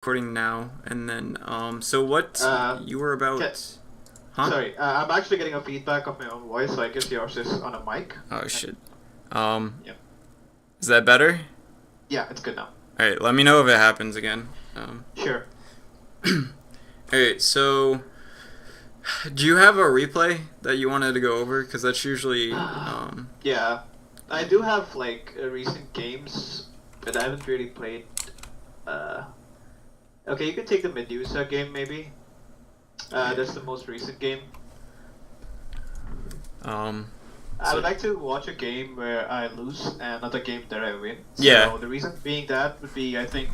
Recording now, and then so what Uh, you were okay, about, huh? sorry, I'm actually getting a feedback of my own voice, so I guess yours is on a mic. Oh And shit. Um, yeah, is that better? yeah, it's good now. All right, let me know if it happens again. Sure. All right, so do you have a replay that you wanted to go over? Because that's usually Yeah, I yeah. do have like recent games, but I haven't really played. Uh, okay, you can take the Medusa game maybe. Yeah. That's the most recent game. Um, I so would like to watch a game where I lose and another game that I win. yeah, So the reason being that would be, I think,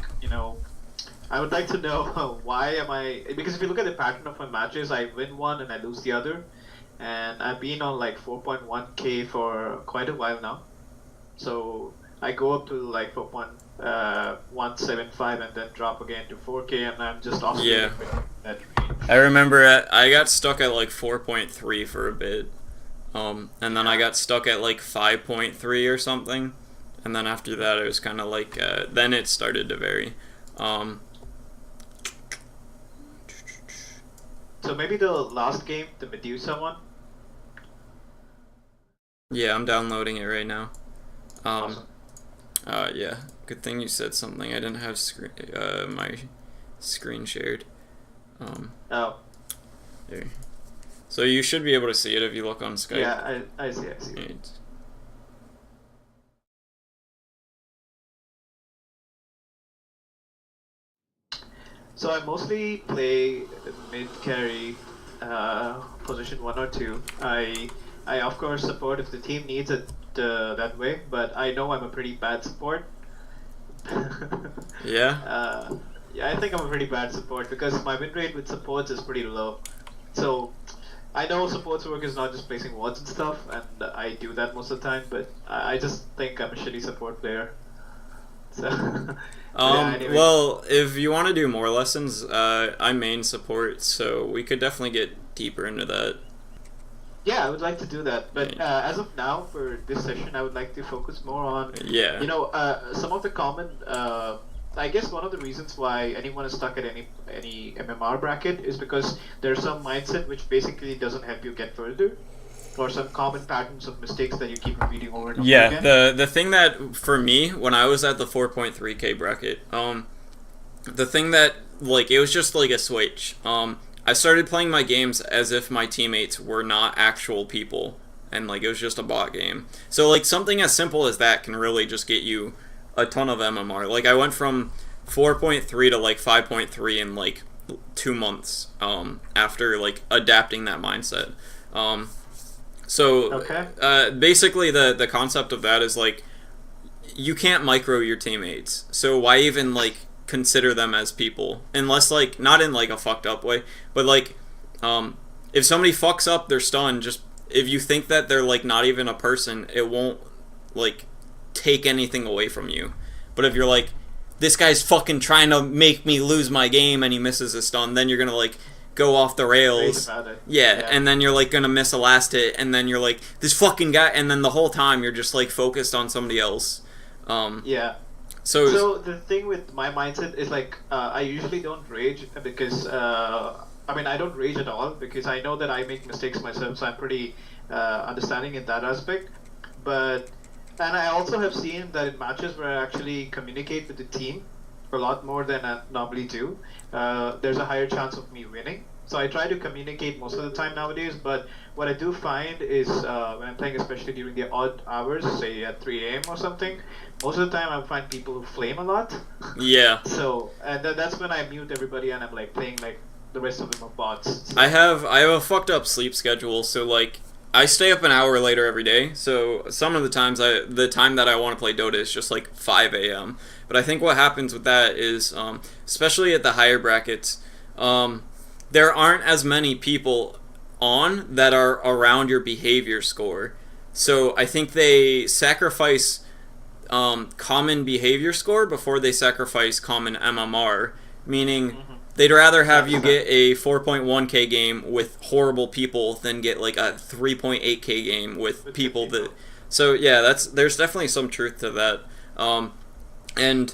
I would like to know why am I, because if you look at the pattern of my matches, I win one and I lose the other, and I've been on like 4.1k for quite a while now. So I go up to like 4.175 and then drop again to 4k, and I'm just yeah. oscillating between that range. I remember I got stuck at like 4.3 for a bit. And then I Yeah. got stuck at like 5.3 or something. And then after that, it was kind of like, then it started to vary. Um, So maybe the last game, the Medusa one. yeah, I'm downloading it right now. Um, Awesome. yeah, good thing you said something. I didn't have my screen shared. Um, Oh, there. So you should be able to see it if you look on Skype. yeah, I see, I see. Right. So I mostly play mid carry, position one or two. I of course support if the team needs it that way, but I know I'm a pretty bad support. Yeah. Yeah, I think I'm a pretty bad support because my win rate with supports is pretty low. So I know supports work is not just placing wards and stuff, and I do that most of the time, but I just think I'm a shitty support player. So, yeah, anyway. Well, if you want to do more lessons, I main support, so we could definitely get deeper into that. Yeah, I would like to do that, but Right. as of now, for this session, I would like to focus more on, Yeah. some of the common. I guess one of the reasons why anyone is stuck at any MMR bracket is because there's some mindset which basically doesn't help you get further, or some common patterns of mistakes that you keep repeating over and over Yeah, again. the thing that for me when I was at the 4.3k bracket, the thing that like it was just like a switch. I started playing my games as if my teammates were not actual people and like it was just a bot game. So like something as simple as that can really just get you a ton of MMR. Like I went from 4.3 to like 5.3 in like 2 months after like adapting that mindset. Um, so Okay. basically the concept of that is like you can't micro your teammates. So why even like consider them as people unless like not in like a fucked up way, but like if somebody fucks up their stun, just if you think that they're like not even a person, it won't like take anything away from you. But if you're like this guy's fucking trying to make me lose my game and he misses a stun, then you're gonna like go off the Rage rails. about it. Yeah, Yeah. and then you're like gonna miss a last hit, and then you're like this fucking guy, and then the whole time you're just like focused on somebody else. Um, Yeah. so So the thing with my mindset is like I usually don't rage because I mean I don't rage at all because I know that I make mistakes myself, so I'm pretty understanding in that aspect. But and I also have seen that in matches where I actually communicate with the team a lot more than I normally do, there's a higher chance of me winning. So I try to communicate most of the time nowadays, but what I do find is when I'm playing, especially during the odd hours, say at 3 a.m. or something, most of the time I find people who flame a lot. yeah, So and that's when I mute everybody and I'm like playing like the rest of them are bots. So I have a fucked up sleep schedule, so like I stay up an hour later every day. So some of the times the time that I want to play Dota is just like 5 a.m. But I think what happens with that is, especially at the higher brackets, um, there aren't as many people on that are around your behavior score. So I think they sacrifice common behavior score before they sacrifice common MMR, meaning hmm they'd rather I have you understand. get a 4.1k game with horrible people than get like a 3.8k game with With good people that. people. So yeah, there's definitely some truth to that. And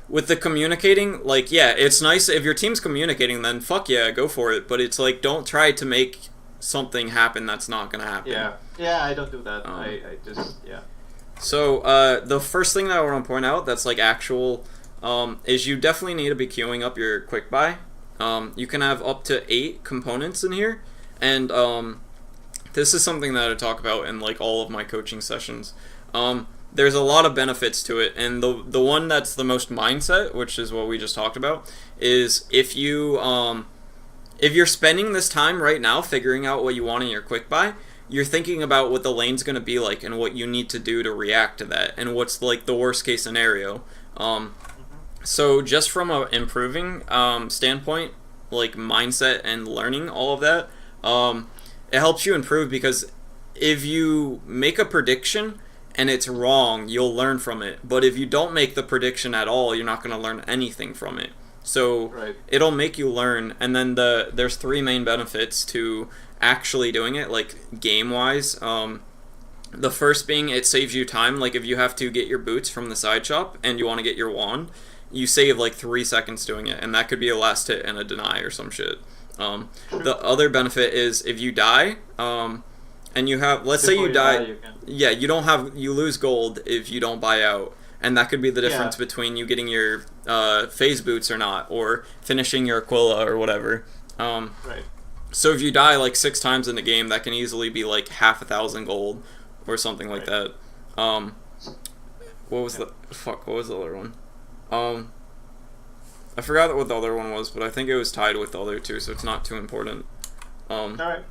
with the communicating, like, yeah, it's nice if your team's communicating, then fuck yeah, go for it. But it's like, don't try to make something happen that's not gonna happen. Yeah, I don't do that. I just, yeah. So, the first thing that I want to point out that's like actual, is you definitely need to be queuing up your quick buy. You can have up to 8 components in here, and this is something that I talk about in like all of my coaching sessions. There's a lot of benefits to it, and the one that's the most mindset, which is what we just talked about, is if you're spending this time right now figuring out what you want in your quick buy, you're thinking about what the lane's going to be like and what you need to do to react to that, and what's like the worst case scenario. So just from a improving standpoint, like mindset and learning all of that, it helps you improve, because if you make a prediction and it's wrong, you'll learn from it. But if you don't make the prediction at all, you're not going to learn anything from it. So it'll make you learn. And then there's 3 main benefits to actually doing it, like game-wise. The first being it saves you time. Like if you have to get your boots from the side shop and you want to get your wand, you save like 3 seconds doing it. And that could be a last hit and a deny or some shit. The other benefit is if you die, and you have, let's say you die, you lose gold if you don't buy out, and that could be the difference between you getting your phase boots or not, or finishing your Aquila or whatever. So if you die like 6 times in the game, that can easily be like 500,000 gold or something like that. What was the other one? I forgot what the other one was, but I think it was tied with the other 2, so it's not too important. Alright.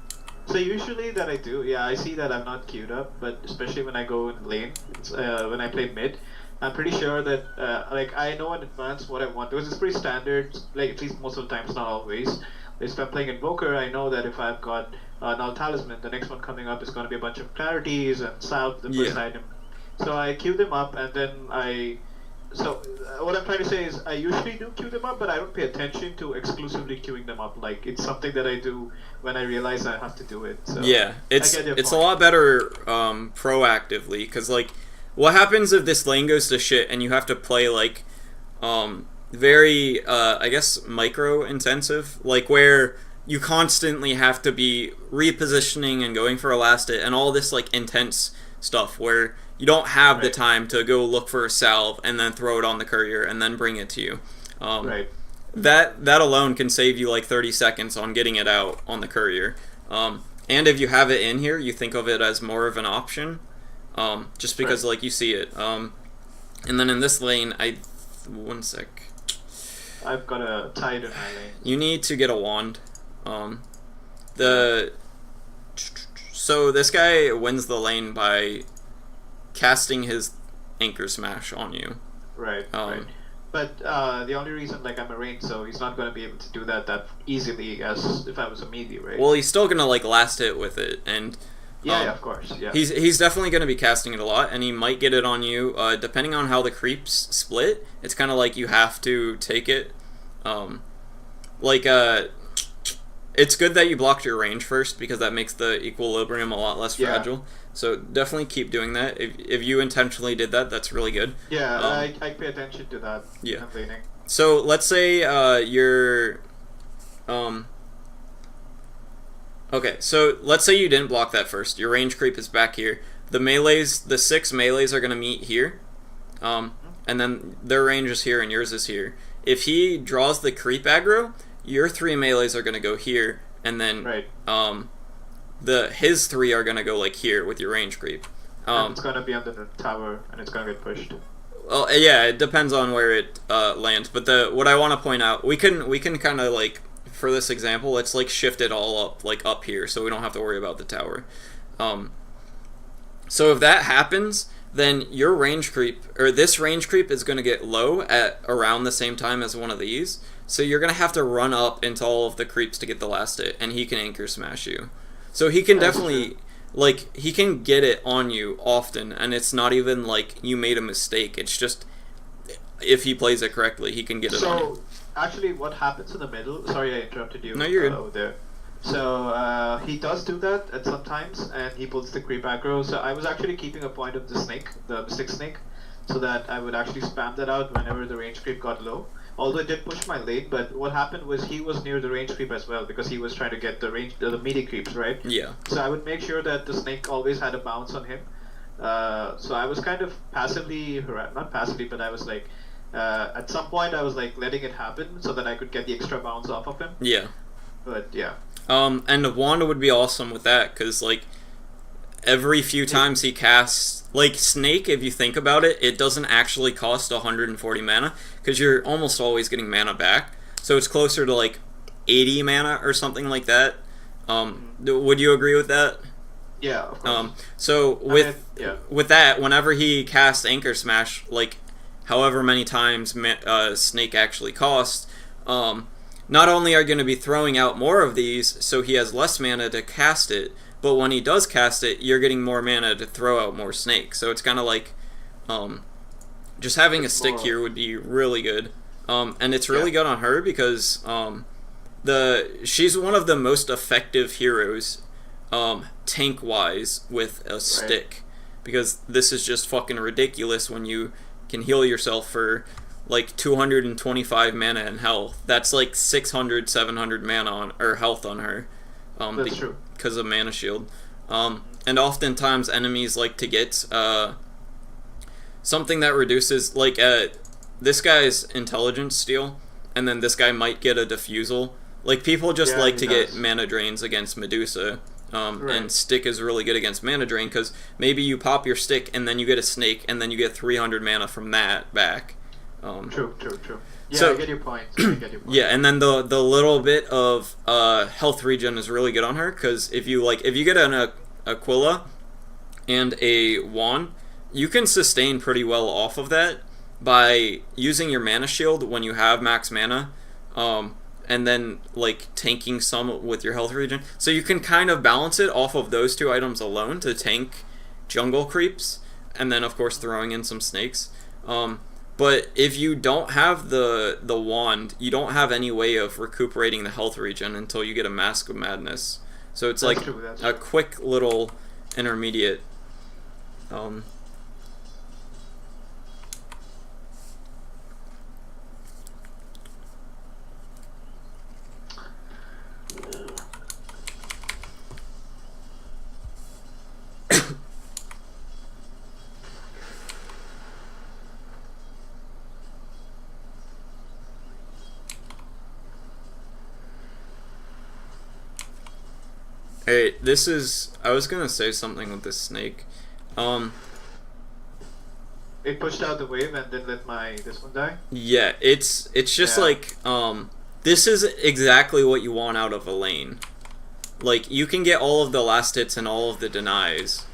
So usually that I do, I see that I'm not queued up, but especially when I go in lane, when I play mid, I'm pretty sure that, like, I know in advance what I want, because it's pretty standard, like, at least most of the times, not always. If I'm playing Invoker, I know that if I've got Null Talisman, the next one coming up is going to be a bunch of clarities and salve, the first item. So I queue them up, and then what I'm trying to say is I usually do queue them up, but I don't pay attention to exclusively queuing them up. Like, it's something that I do when I realize I have to do it. So yeah, it's a lot better proactively, because like, what happens if this lane goes to shit and you have to play like very I guess micro intensive, like where you constantly have to be repositioning and going for a last hit and all this like intense stuff where you don't have the time to go look for a salve and then throw it on the courier and then bring it to you. That alone can save you like 30 seconds on getting it out on the courier. And if you have it in here, you think of it as more of an option, just because like you see it. And then in this lane, one sec. I've got a tide in my lane. You need to get a wand. So this guy wins the lane by casting his anchor smash on you. Right. But the only reason, like, I'm a range, so he's not going to be able to do that easily as if I was a melee, right? Well, he's still going to, like, last hit with it, and... yeah, of course, yeah. He's definitely going to be casting it a lot, and he might get it on you. Depending on how the creeps split, it's kind of like you have to take it. It's good that you blocked your range first, because that makes the equilibrium a lot less fragile. So definitely keep doing that. If you intentionally did that, that's really good. Yeah, I pay attention to that. Yeah. So let's say you're... Okay, so let's say you didn't block that first. Your range creep is back here. The 6 melees are going to meet here. And then their range is here and yours is here. If he draws the creep aggro, your 3 melees are going to go here, and then his 3 are going to go like here with your range creep. And it's going to be under the tower, and it's going to get pushed. Well, yeah, it depends on where it lands. But what I want to point out, we can kind of like, for this example, let's like shift it all up, like up here, so we don't have to worry about the tower. So if that happens, then your range creep, or this range creep, is going to get low at around the same time as one of these. So you're going to have to run up into all of the creeps to get the last hit, and he can anchor smash you. So he can definitely, like, he can get it on you often, and it's not even like you made a mistake. It's just, if he plays it correctly, he can get it on you. So, actually, what happens in the middle, sorry I interrupted you. No, you're good. Over there. So, he does do that at some times, and he pulls the creep aggro. So I was actually keeping a point of the snake, the mystic snake. so that I would actually spam that out whenever the range creep got low. Although it did push my lane, but what happened was he was near the range creep as well because he was trying to get the melee creeps, right? Yeah. So I would make sure that the snake always had a bounce on him. So I was kind of passively, not passively, but I was like, at some point I was like letting it happen so that I could get the extra bounce off of him. Yeah. But yeah. And the wand would be awesome with that, because, like, every few times he casts, like, Snake, if you think about it, it doesn't actually cost 140 mana, because you're almost always getting mana back, so it's closer to, like, 80 mana or something like that. Would you agree with that? Yeah, of course. So with that, whenever he casts Anchor Smash, like, however many times Snake actually costs, not only are you going to be throwing out more of these, so he has less mana to cast it, but when he does cast it, you're getting more mana to throw out more Snake. So it's kind of like, just having a stick here would be really good. And it's really good on her because she's one of the most effective heroes, tank-wise, with a stick. Because this is just fucking ridiculous when you can heal yourself for like 225 mana and health. That's like 600, 700 mana or health on her. That's true. Because of mana shield. And oftentimes enemies like to get something that reduces, like, this guy's intelligence steal, and then this guy might get a diffusal. Like, people just like to get mana drains against Medusa. And stick is really good against mana drain, because maybe you pop your stick and then you get a snake and then you get 300 mana from that back. True. Yeah, so, I get your point. Yeah, and then the little bit of health regen is really good on her, because if you get an Aquila and a wand, you can sustain pretty well off of that by using your mana shield when you have max mana, and then like tanking some with your health regen. So you can kind of balance it off of those two items alone to tank jungle creeps, and then of course throwing in some snakes. But if you don't have the wand, you don't have any way of recuperating the health regen until you get a Mask of Madness. So it's that's like a quick little intermediate. Hey, this is... I was gonna say something with this snake. It pushed out the wave and then let this one die? Yeah, it's just like, this is exactly what you want out of a lane. Like, you can get all of the last hits and all of the denies.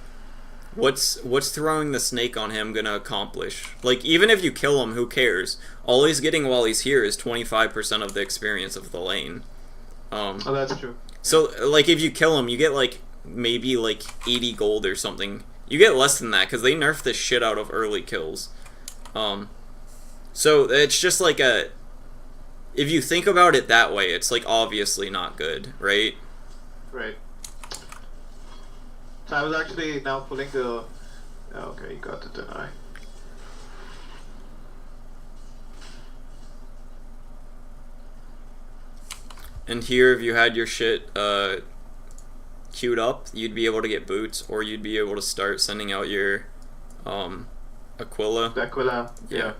What's throwing the snake on him gonna accomplish? Like, even if you kill him, who cares? All he's getting while he's here is 25% of the experience of the lane. Oh, that's true. So, like, if you kill him, you get, like, maybe, like, 80 gold or something. You get less than that, because they nerf the shit out of early kills. So, it's just like a... If you think about it that way, it's, like, obviously not good, right? Right. So I was actually now pulling the... Okay, you got the deny. And here, if you had your shit queued up, you'd be able to get boots, or you'd be able to start sending out your Aquila. Aquila, yeah.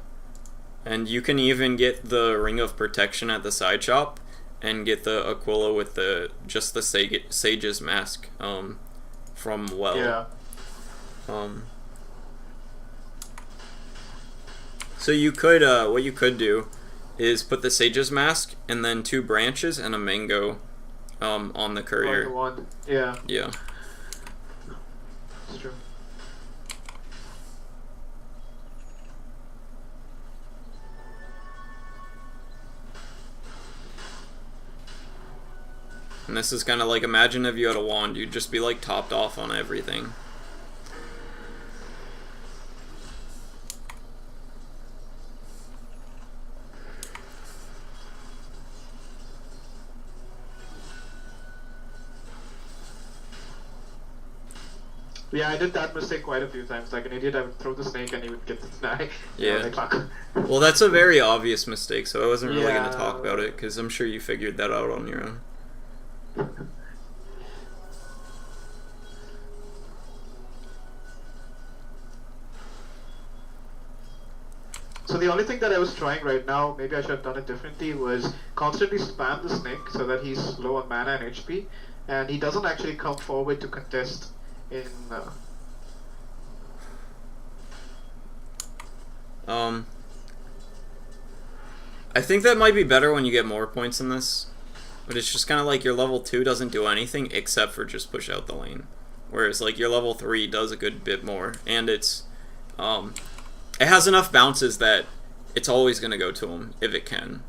And you can even get the Ring of Protection at the side shop, and get the Aquila with just the Sage's Mask from Well. Yeah. So you could, what you could do is put the Sage's Mask and then 2 branches and a mango on the courier. The one. Yeah. Yeah. That's true. And this is kind of like, imagine if you had a wand, you'd just be like topped off on everything. Yeah, I did that mistake quite a few times. Like an idiot, I would throw the snake and he would get the snag. Yeah. Like, fuck. Well, that's a very obvious mistake, so I wasn't really going to Yeah. talk about it, because I'm sure you figured that out on your own. So the only thing that I was trying right now, maybe I should have done it differently, was constantly spam the snake so that he's low on mana and HP, and he doesn't actually come forward to contest in. I think that might be better when you get more points in this, but it's just kind of like your level 2 doesn't do anything except for just push out the lane, whereas like your level 3 does a good bit more, and it has enough bounces that it's always going to go to him if it can.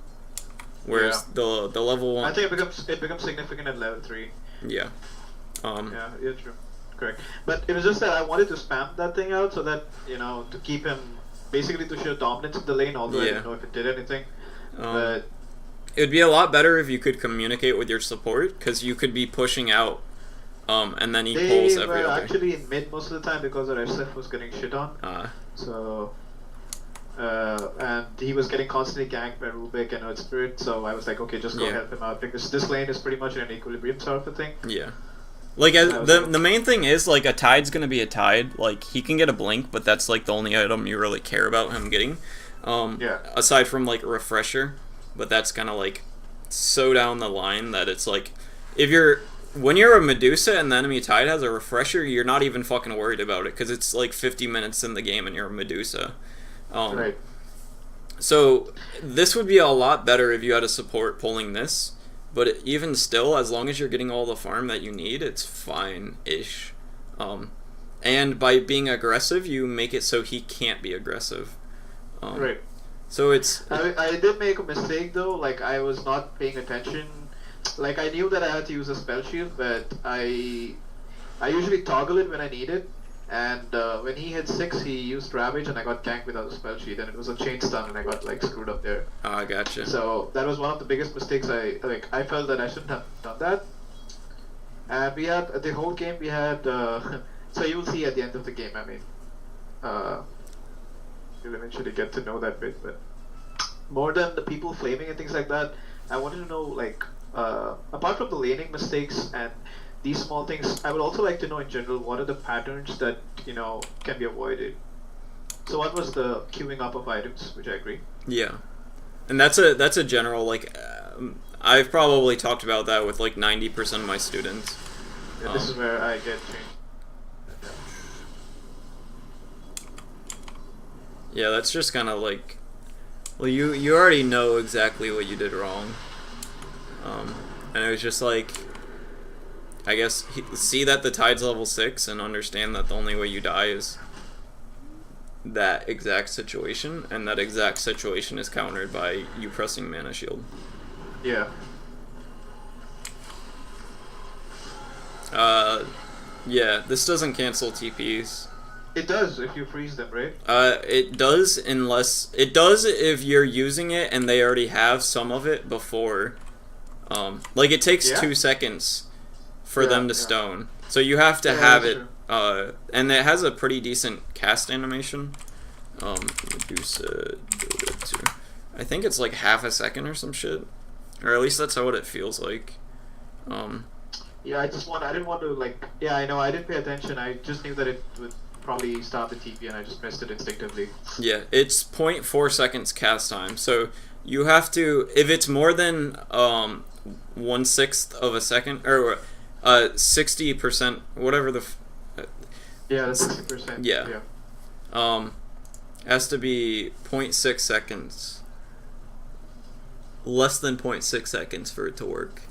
Whereas the level 1, I think it becomes significant at level 3. Yeah. Yeah, true. Correct. But it was just that I wanted to spam that thing out so that, to keep him, basically to show dominance in the lane, although I didn't know if it did anything. But it would be a lot better if you could communicate with your support, because you could be pushing out, and then he pulls every They were other. actually in mid most of the time because our SF was getting shit on. So, and he was getting constantly ganked by Rubick and Earth Spirit, so I was like, okay, just go help him out, because this lane is pretty much in an equilibrium sort of a thing. Yeah. Like, the main thing is, like, a tide's gonna be a tide. Like, he can get a blink, but that's, like, the only item you really care about him getting. Aside from, like, a refresher. But that's kind of, like, so down the line that it's, like, when you're a Medusa and the enemy tide has a refresher, you're not even fucking worried about it, because it's, like, 50 minutes in the game and you're a Medusa. Right. So, this would be a lot better if you had a support pulling this. But even still, as long as you're getting all the farm that you need, it's fine-ish. And by being aggressive, you make it so he can't be aggressive. Right. So it's... I did make a mistake, though. Like, I was not paying attention. Like, I knew that I had to use a spell shield, but I usually toggle it when I need it. And when he hit 6, he used Ravage, and I got ganked without a spell sheet, and it was a chain stun, and I got, like, screwed up there. Ah, gotcha. So that was one of the biggest mistakes. I felt that I shouldn't have done that. And we had the whole game. We had so you will see at the end of the game. I mean, you'll eventually get to know that bit. But more than the people flaming and things like that, I wanted to know, like, apart from the laning mistakes and these small things, I would also like to know in general what are the patterns that can be avoided. So one was the queuing up of items, which I agree. Yeah, and that's a general, like, I've probably talked about that with like 90% of my students. Yeah, this is where I get changed. Yeah, that's just kind of like, well, you already know exactly what you did wrong, and it was just like, I guess, see that the tide's level 6 and understand that the only way you die is that exact situation, and that exact situation is countered by you pressing mana shield. Yeah. Yeah, this doesn't cancel TPs. It does if you freeze them, right? It does if you're using it and they already have some of it before. Like, it takes 2 seconds for them to stone. So you have to have it, and it has a pretty decent cast animation. Medusa, I think it's like half a second or some shit. Or at least that's what it feels like. Yeah, I didn't want to, like, I know, I didn't pay attention. I just knew that it would probably start the TP and I just missed it instinctively. Yeah, it's 0.4 seconds cast time. So you have to, if it's more than 1/6 of a second, or 60%, whatever the... yeah, that's 60%. Yeah. Has to be 0.6 seconds. Less than 0.6 seconds for it to work.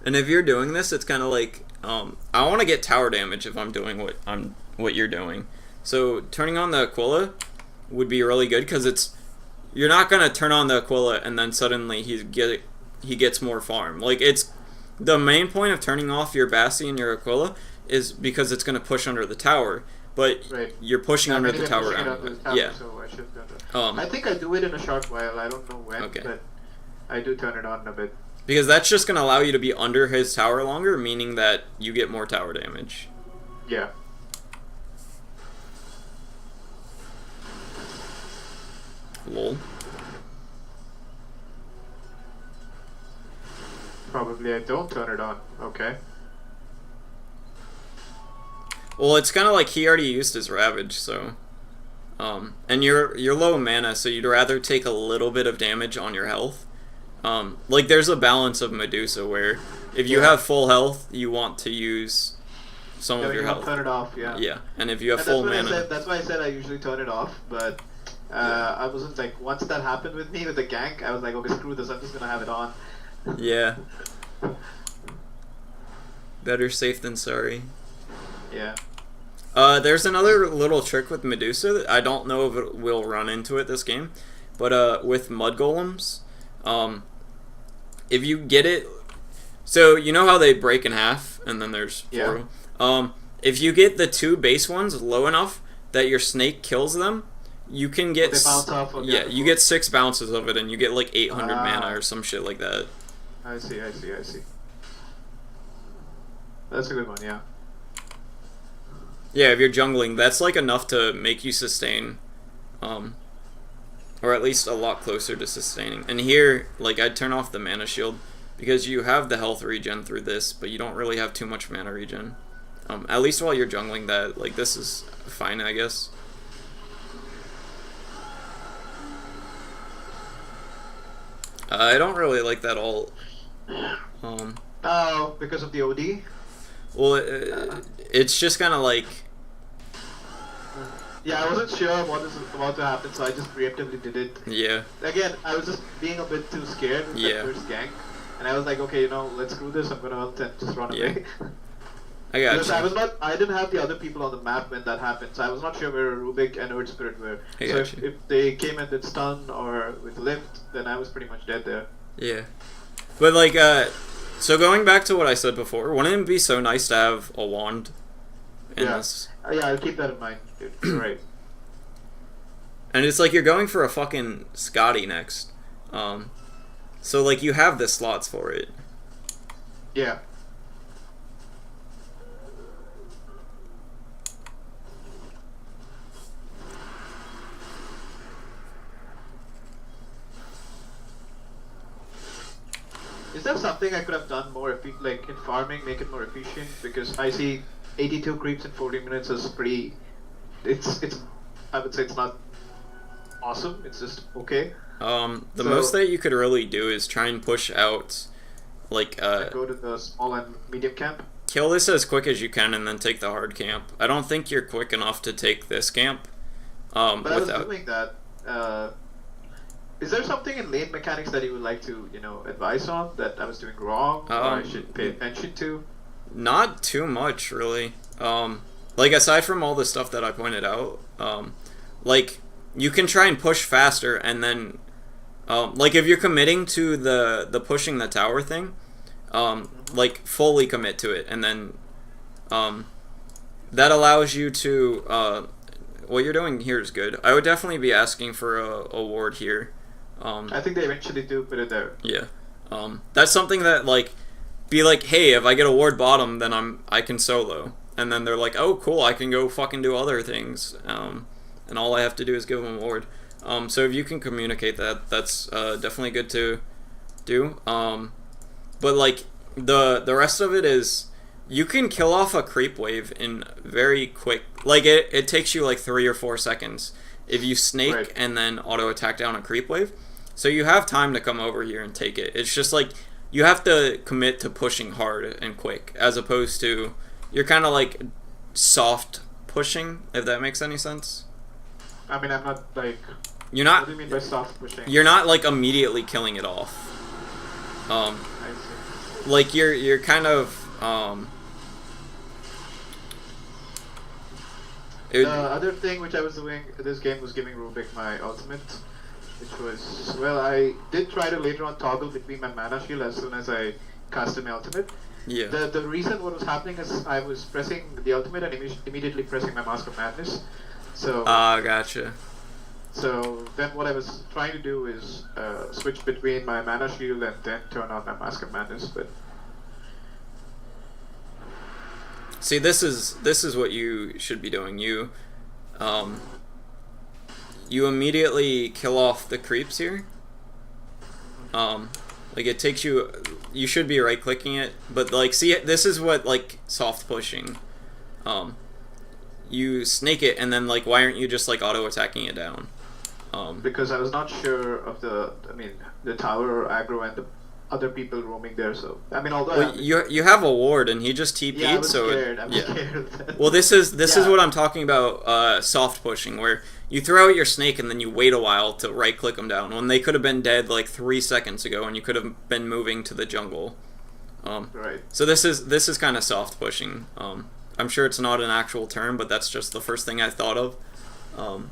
And if you're doing this, it's kind of like, I want to get tower damage if I'm doing what you're doing. So turning on the Aquila would be really good, because you're not gonna turn on the Aquila and then suddenly he gets more farm. Like, it's the main point of turning off your Bassi and your Aquila is because it's gonna push under the tower. But you're pushing under the tower. Yeah. So I should have done that. I think I do it in a short while. I don't know when, but I do turn it on a bit. Because that's just going to allow you to be under his tower longer, meaning that you get more tower damage. Yeah. Lol. Probably I don't turn it on. Okay. Well, it's kind of like he already used his Ravage, so... and you're low mana, so you'd rather take a little bit of damage on your health. Like, there's a balance of Medusa where if you have full health, you want to use some of your health. Turn it off, yeah. Yeah, and if you have full mana... That's why I said I usually turn it off, but I wasn't like, once that happened with me with the gank, I was like, okay, screw this, I'm just gonna have it on. Yeah. Better safe than sorry. Yeah. There's another little trick with Medusa that I don't know if it will run into it this game, but with mud golems, if you get it, so you know how they break in half and then there's four of them? If you get the two base ones low enough that your snake kills them, you can get they bounce off of you get 6 bounces of it and you get like 800 mana or some shit like that. I see. That's a good one, yeah. Yeah, if you're jungling, that's like enough to make you sustain, or at least a lot closer to sustaining. And here, like, I'd turn off the mana shield because you have the health regen through this, but you don't really have too much mana regen. At least while you're jungling that, like, this is fine, I guess. I don't really like that ult. Oh, because of the OD? Well, it's just kind of like... Yeah, I wasn't sure what is about to happen, so I just preemptively did it. Yeah. Again, I was just being a bit too scared with that first gank, and I was like, okay, let's screw this, I'm gonna ult and just run away. I got you. I didn't have the other people on the map when that happened, so I was not sure where Rubick and Earth Spirit were. So if they came and did stun or with lift, then I was pretty much dead there. Yeah. But like, so going back to what I said before, wouldn't it be so nice to have a wand in this? Yeah, I'll keep that in mind, dude. You're right. And it's like you're going for a fucking Scotty next. So like you have the slots for it. Yeah. Is there something I could have done more, like in farming, make it more efficient? Because I see 82 creeps in 40 minutes is pretty. It's. I would say it's not awesome. It's just okay. The most that you could really do is try and push out, like go to the small and medium camp. Kill this as quick as you can and then take the hard camp. I don't think you're quick enough to take this camp. But I was doing that. Is there something in lane mechanics that you would like to, advise on that I was doing wrong or I should pay attention to? Not too much, really. Like, aside from all the stuff that I pointed out, like, you can try and push faster and then, like, if you're committing to the pushing the tower thing, like, fully commit to it, and then, that allows you to, what you're doing here is good. I would definitely be asking for a ward here. I think they eventually do put it there. Yeah. That's something that, like, be like, hey, if I get a ward bottom, then I can solo. And then they're like, oh, cool, I can go fucking do other things. And all I have to do is give them a ward. So if you can communicate that, that's definitely good to do. But, like, the rest of it is, you can kill off a creep wave in very quick... Like, it takes you, like, 3 or 4 seconds if you snake and then auto-attack down a creep wave. So you have time to come over here and take it. It's just like, you have to commit to pushing hard and quick, as opposed to, you're kind of like soft pushing, if that makes any sense. I mean, I'm not like... You're not... What do you mean by soft pushing? You're not like immediately killing it off. I see. Like you're kind of... the other thing which I was doing this game was giving Rubick my ultimate, which was, well, I did try to later on toggle between my mana shield as soon as I casted my ultimate. Yeah. The reason what was happening is I was pressing the ultimate and immediately pressing my Mask of Madness. So. Gotcha. So then what I was trying to do is switch between my mana shield and then turn on my Mask of Madness. But See, this is what you should be doing. Um, you immediately kill off the creeps here. Like it takes you. You should be right clicking it, but like, see, this is what like soft pushing. You snake it, and then like, why aren't you just like auto attacking it down? because I was not sure of the tower aggro and the other people roaming there. So I mean, although Well, you have a ward, and he just TP'd, yeah, I was so scared. I'm yeah. scared of that. Well, this is Yeah. what I'm talking about. Soft pushing, where you throw out your snake and then you wait a while to right click them down when they could have been dead like 3 seconds ago, and you could have been moving to the jungle. Right. So this is kind of soft pushing. I'm sure it's not an actual term, but that's just the first thing I thought of.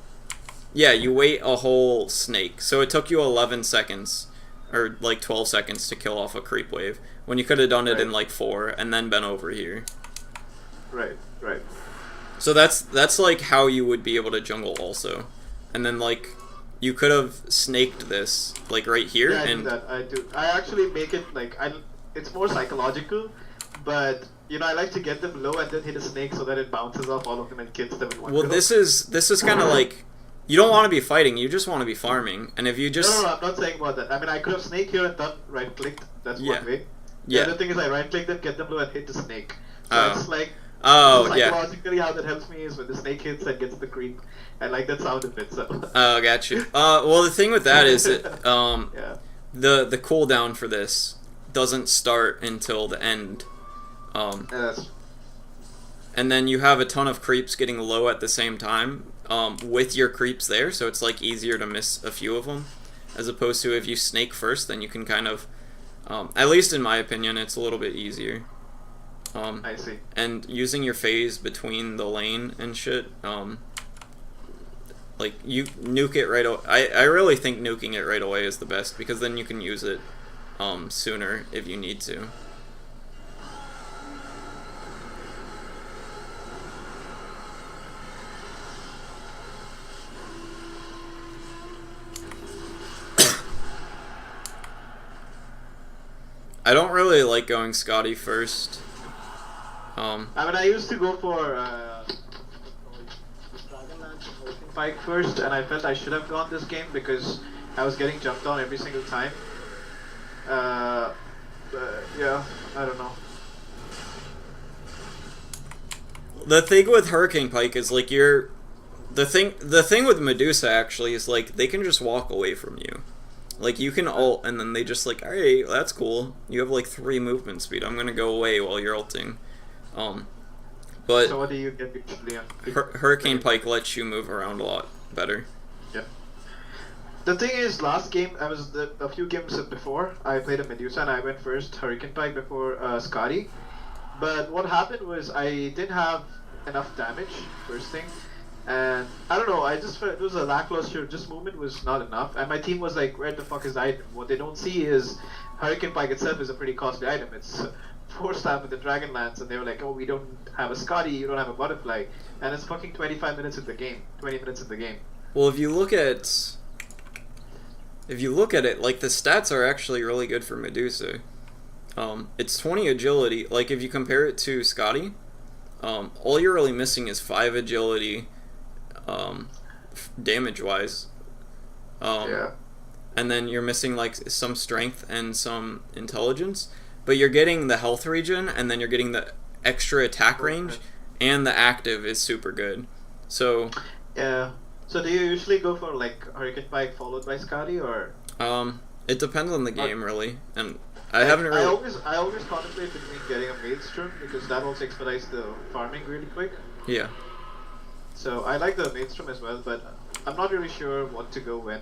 Yeah, you wait a whole snake. So it took you 11 seconds, or like 12 seconds to kill off a creep wave, when you could have done it in Right. like 4 and then been over here. Right. Right. So that's like how you would be able to jungle also. And then like you could have snaked this like right here, Yeah, I do and that. I do. I actually make it like it's more psychological, but I like to get them low and then hit a snake so that it bounces off all of them and kills them in one well, go. this is kind of like, you don't want to be fighting, you just want to be farming. And if you just No, I'm not saying about that. I mean, I could have snake here and done right clicked. That's Yeah. one way. The Yeah. other thing is I right click them, get them low, and hit the snake. So Oh. it's like Oh, yeah. psychologically how that helps me is when the snake hits and gets the creep. I like that sound of it. So Oh, got you. Well, the thing with that is that yeah. the cooldown for this doesn't start until the end. Yeah, that's And then you have a ton of creeps getting low at the same time, with your creeps there, so it's like easier to miss a few of them, as opposed to if you snake first, then you can kind of, at least in my opinion, it's a little bit easier. I see. And using your phase between the lane and shit, like you nuke it right away. I really think nuking it right away is the best, because then you can use it sooner if you need to. I don't really like going Scotty first. I mean, I used to go for Pike first, and I felt I should have gone this game because I was getting jumped on every single time. Yeah, I don't know. The thing with Hurricane Pike is like the thing with Medusa actually is like they can just walk away from you. Like you can ult and then they just like, alright, that's cool. You have like 3 movement speed. I'm gonna go away while you're ulting. But So what do you get usually on? Hurricane Pike lets you move around a lot better. Yeah. The thing is, last game a few games before I played a Medusa and I went first Hurricane Pike before Scotty. But what happened was I didn't have enough damage first thing, and I don't know. I just felt it was a lackluster. Just movement was not enough, and my team was like, "Where the fuck is the item?" What they don't see is Hurricane Pike itself is a pretty costly item. It's 4-star with the Dragon Lance, and they were like, "Oh, we don't have a Scotty, you don't have a Butterfly," and it's fucking 25 minutes in the game, 20 minutes in the game. Well, if you look at it, like the stats are actually really good for Medusa. It's 20 agility. Like if you compare it to Scotty, all you're really missing is 5 agility, damage wise. Yeah. And then you're missing like some strength and some intelligence, but you're getting the health regen, and then you're getting the extra attack range, and the active is super good. So Yeah. So do you usually go for like Hurricane Pike followed by Scotty, or? it depends on the game really, and I haven't really. I always contemplate between getting a Maidstrom because that also expedites the farming really quick. Yeah. So I like the Maidstrom as well, but I'm not really sure what to go when.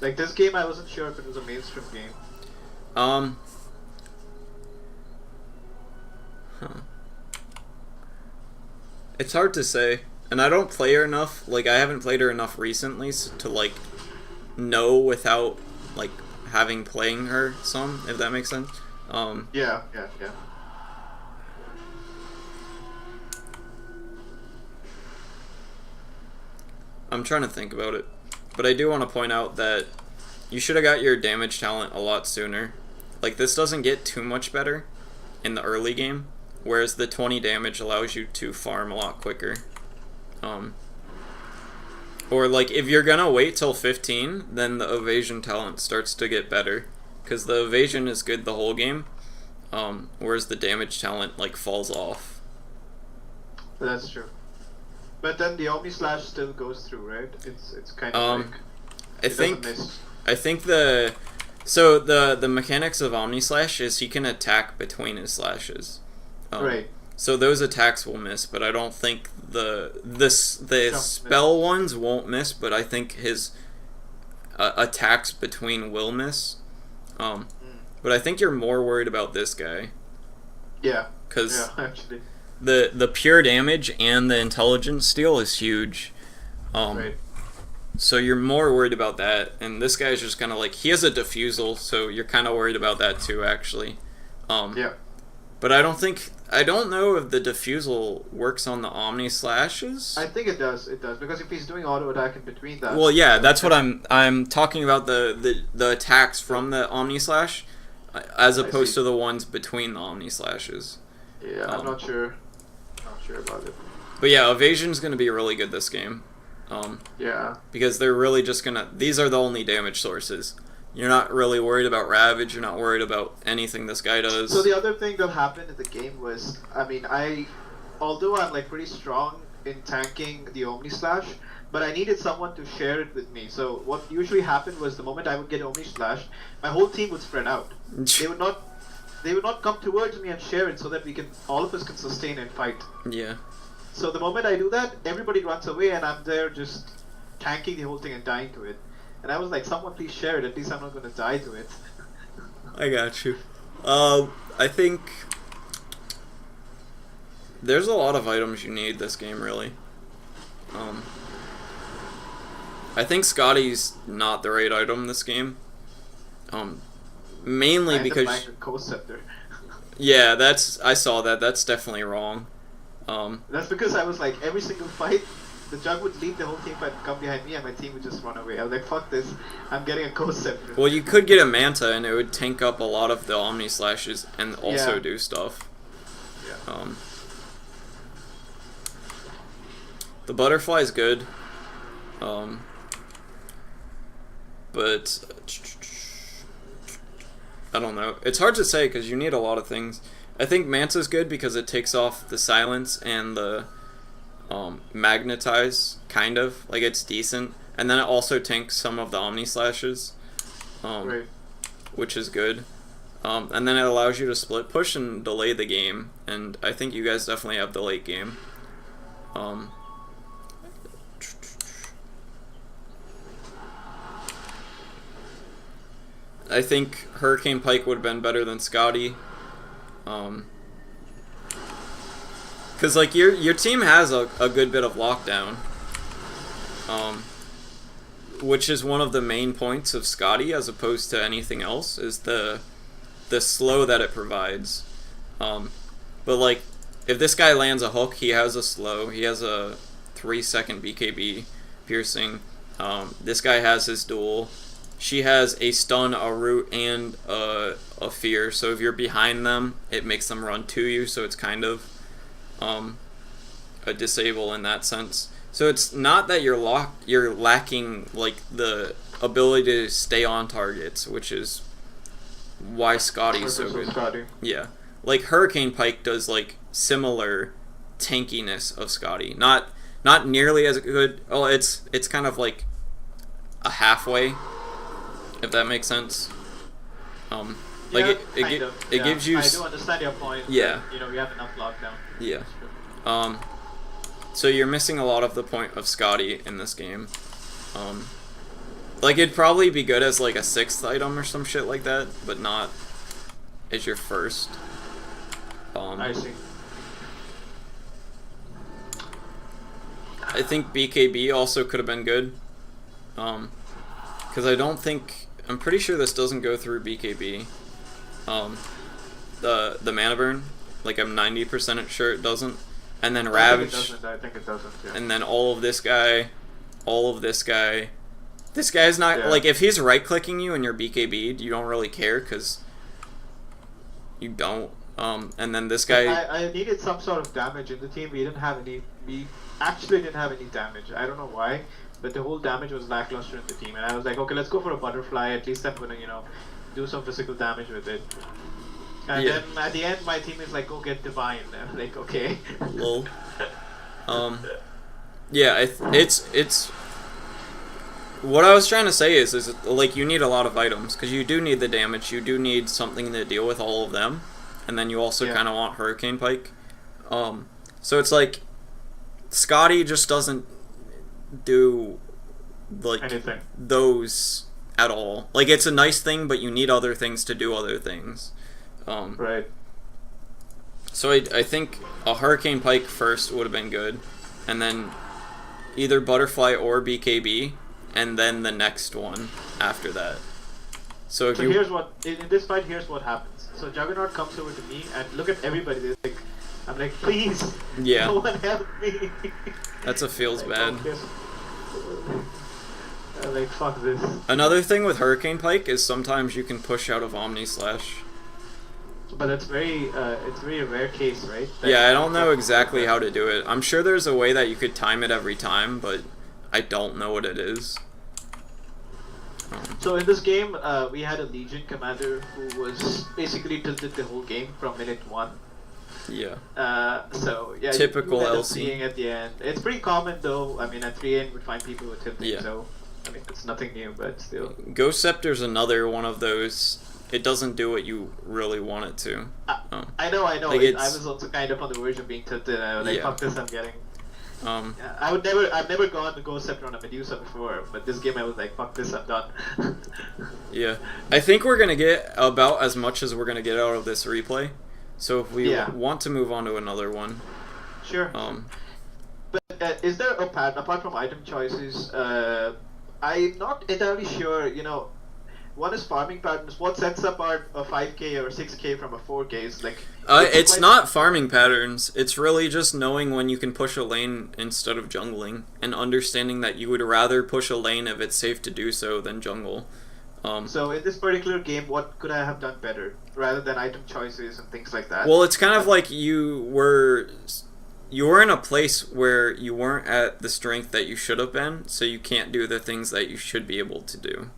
Like this game, I wasn't sure if it was a Maidstrom game. Huh. It's hard to say, and I don't play her enough. Like I haven't played her enough recently to like know without like having playing her some, if that makes sense. Yeah. I'm trying to think about it. But I do want to point out that you should have got your damage talent a lot sooner. Like, this doesn't get too much better in the early game, whereas the 20 damage allows you to farm a lot quicker. Or, like, if you're gonna wait till 15, then the evasion talent starts to get better. Because the evasion is good the whole game, whereas the damage talent, like, falls off. That's true. But then the Omni Slash still goes through, right? It's kind of like... I think the mechanics of Omni Slash is he can attack between his slashes. Right. So those attacks will miss, but I don't think the spell ones won't miss, but I think his attacks between will miss. But I think you're more worried about this guy. Yeah. Because actually. The pure damage and the intelligence steal is huge. Right. So you're more worried about that, and this guy's just kind of like, he has a diffusal, so you're kind of worried about that too, actually. Yeah. But I don't know if the diffusal works on the Omni Slashes. I think it does, because if he's doing auto attack in between that... Well, yeah, that's what I'm talking about, the attacks from the Omni Slash, as opposed to the ones between the Omni Slashes. Yeah, I'm not sure about it. But yeah, evasion's going to be really good this game. Yeah. Because they're really just going to... These are the only damage sources. You're not really worried about Ravage. You're not worried about anything this guy does. So the other thing that happened in the game was... I mean, although I'm like pretty strong in tanking the Omni Slash, but I needed someone to share it with me. So what usually happened was the moment I would get Omni Slash, my whole team would spread out. They would not come towards me and share it so that all of us can sustain and fight. Yeah. So the moment I do that, everybody runs away and I'm there just tanking the whole thing and dying to it. And I was like, someone please share it, at least I'm not going to die to it. I got you. I think there's a lot of items you need this game, really. I think Scotty's not the right item this game. Mainly because... I ended buying a Scepter. Yeah, I saw that. That's definitely wrong. That's because I was like, every single fight, the Jug would leave the whole team fight and come behind me and my team would just run away. I was like, fuck this, I'm getting a Scepter. Well, you could get a Manta and it would tank up a lot of the Omni Slashes and also do stuff. Yeah. The Butterfly's good. But I don't know. It's hard to say because you need a lot of things. I think Manta's good because it takes off the silence and the magnetize, kind of. Like, it's decent. And then it also tanks some of the Omni Slashes, Right. which is good. And then it allows you to split push and delay the game. And I think you guys definitely have the late game. I think Hurricane Pike would have been better than Scotty. Because, like, your team has a good bit of lockdown. Which is one of the main points of Scotty as opposed to anything else, is the slow that it provides. But, like, if this guy lands a hook, he has a slow. He has a 3-second BKB piercing. This guy has his duel. She has a stun, a root, and a fear. So if you're behind them, it makes them run to you. So it's kind of a disable in that sense. So it's not that you're lacking like the ability to stay on targets, which is why Scotty's so good. Scotty. Yeah, like Hurricane Pike does like similar tankiness of Scotty. Not nearly as good. Oh, it's kind of like a halfway. If that makes sense. Like yeah, it gives you... I do understand your point. Yeah. But, we have enough lockdown. Yeah. So you're missing a lot of the point of Scotty in this game. Like, it'd probably be good as like a 6th item or some shit like that, but not as your first. I see. I think BKB also could have been good. Because I'm pretty sure this doesn't go through BKB. The mana burn, like I'm 90% sure it doesn't. And then Ravage. I think it doesn't. Yeah. And then all of this guy, This guy's not Yeah. like if he's right clicking you and you're BKB'd, you don't really care because you don't. And then this guy. I needed some sort of damage in the team. We didn't have any. We actually didn't have any damage. I don't know why, but the whole damage was lackluster in the team, and I was like, okay, let's go for a butterfly. At least I'm gonna, do some physical damage with it. And Yeah. then at the end, my team is like, go get divine. And I'm like, okay. Lol. Yeah, it's. What I was trying to say is like you need a lot of items because you do need the damage. You do need something to deal with all of them, and then you also Yeah. kind of want Hurricane Pike. So it's like Scotty just doesn't do like Anything. those at all. Like it's a nice thing, but you need other things to do other things. Right. So I think a Hurricane Pike first would have been good, and then either Butterfly or BKB, and then the next one after that. So if So you here's what in this fight. Here's what happens. So Juggernaut comes over to me and look at everybody. They're like, I'm like, please, Yeah. no one help me. That's a feels Like, bad. okay. I'm like, fuck this. Another thing with Hurricane Pike is sometimes you can push out of Omni Slash. But it's very a rare case, right? That Yeah, I you don't know get- exactly how to do it. I'm sure there's a way that you could time it every time, but I don't know what it is. So in this game, we had a Legion commander who was basically tilted the whole game from minute 1. Yeah. So yeah, Typical you end up LC. seeing at the end. It's pretty common though. I mean, at 3N we'd find people with tilting. Yeah. So I mean, it's nothing new, but still. Ghost Scepter's another one of those. It doesn't do what you really want it to. I know. Like, I it's- was also kind of on the verge of being tilted. I was like, Yeah. fuck this, I'm getting. Um, I've never gone to Ghost Scepter on a Medusa before, but this game I was like, fuck this, I'm done. yeah. I think we're gonna get about as much as we're gonna get out of this replay. So if we Yeah. want to move on to another one, Sure. But is there a pattern apart from item choices? I'm not entirely sure. One is farming patterns. What sets apart a 5k or 6k from a 4k is like. it's quite- not farming patterns. It's really just knowing when you can push a lane instead of jungling, and understanding that you would rather push a lane if it's safe to do so than jungle. So in this particular game, what could I have done better rather than item choices and things like that? Well, it's kind of like you were in a place where you weren't at the strength that you should have been, so you can't do the things that you should be able to do.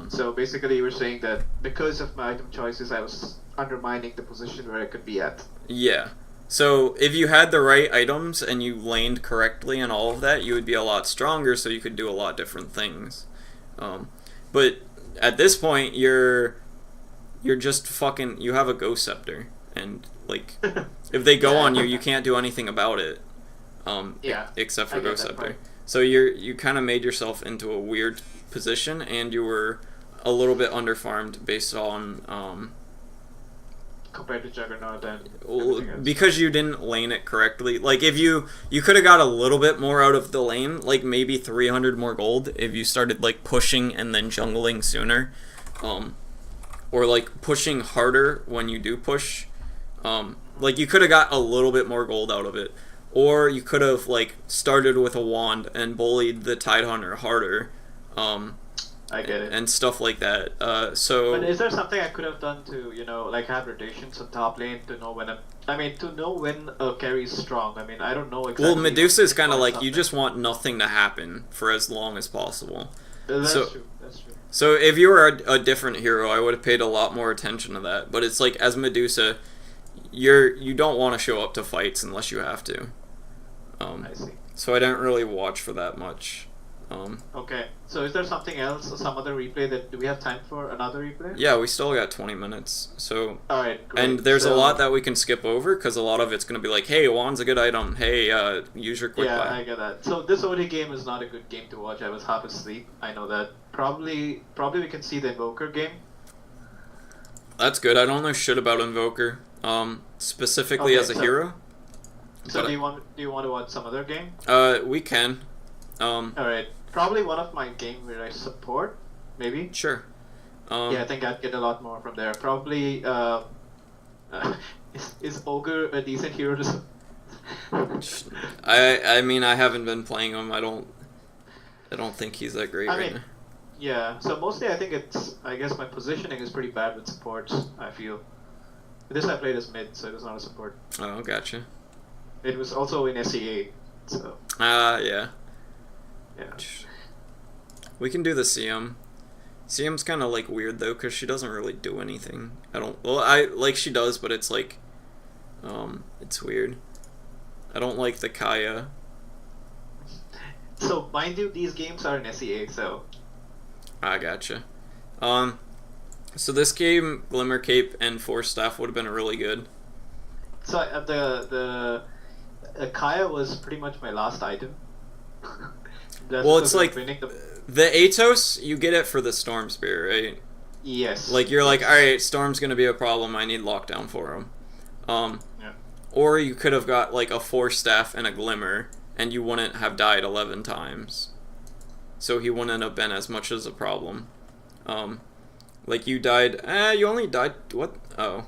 So basically, you were saying that because of my item choices, I was undermining the position where I could be at. Yeah. So if you had the right items and you laned correctly and all of that, you would be a lot stronger, so you could do a lot different things. But at this point, you're just fucking. You have a Ghost Scepter, and like, if they go on you, you can't do anything about it. Yeah, Except for I get Ghost that Scepter. part. So you kind of made yourself into a weird position, and you were a little bit underfarmed based on Compared to Juggernaut and well, everything else. because you didn't lane it correctly. Like if you could have got a little bit more out of the lane, like maybe 300 more gold if you started like pushing and then jungling sooner, or like pushing harder when you do push. Like you could have got a little bit more gold out of it, or you could have like started with a wand and bullied the Tidehunter harder. I get it. And stuff like that. So But is there something I could have done to, like have rotations on top lane to know when to know when a carry is strong? I mean, I don't know exactly. well, Medusa is kind of or like you something. just want nothing to happen for as long as possible. That's so- true. That's true. So if you were a different hero, I would have paid a lot more attention to that. But it's like as Medusa, you don't want to show up to fights unless you have to. I see. So I didn't really watch for that much. Okay. So is there something else, some other replay that do we have time for another replay? Yeah, we still got 20 minutes. So All right. Great. and there's a So- lot that we can skip over because a lot of it's gonna be like, hey, wand's a good item. Hey, use your quick Yeah, buy. I get that. So this OD game is not a good game to watch. I was half asleep. I know that. Probably we can see the Invoker game. That's good. I don't know shit about Invoker. Specifically Okay, as a so- hero. So But- do you want to watch some other game? We can. All right. Probably one of my game where I support, maybe. Sure. Yeah, I think I'd get a lot more from there. Probably. Is Ogre a decent hero to? I mean, I haven't been playing them. I don't. I don't think he's that great I right mean, now. yeah. So mostly, I think I guess my positioning is pretty bad with supports. I feel. This I played as mid, so it was not a support. Oh, gotcha. It was also in SEA, so Yeah. yeah. We can do the CM. CM's kind of like weird though, cause she doesn't really do anything. I don't. Well, I like she does, but it's like, it's weird. I don't like the Kaya. So mind you, these games are in SEA, so I gotcha. So this game, Glimmer Cape and Force Staff would have been really good. so the Kaya was pretty much my last item. Well, it's like winning the Atos, you get it for the Storm Spear, right? yes. Like you're like, all right, Storm's gonna be a problem. I need lockdown for him. Yeah. Or you could have got like a Force Staff and a Glimmer, and you wouldn't have died 11 times. So he wouldn't have been as much as a problem. Like you died. You only died. What? Oh.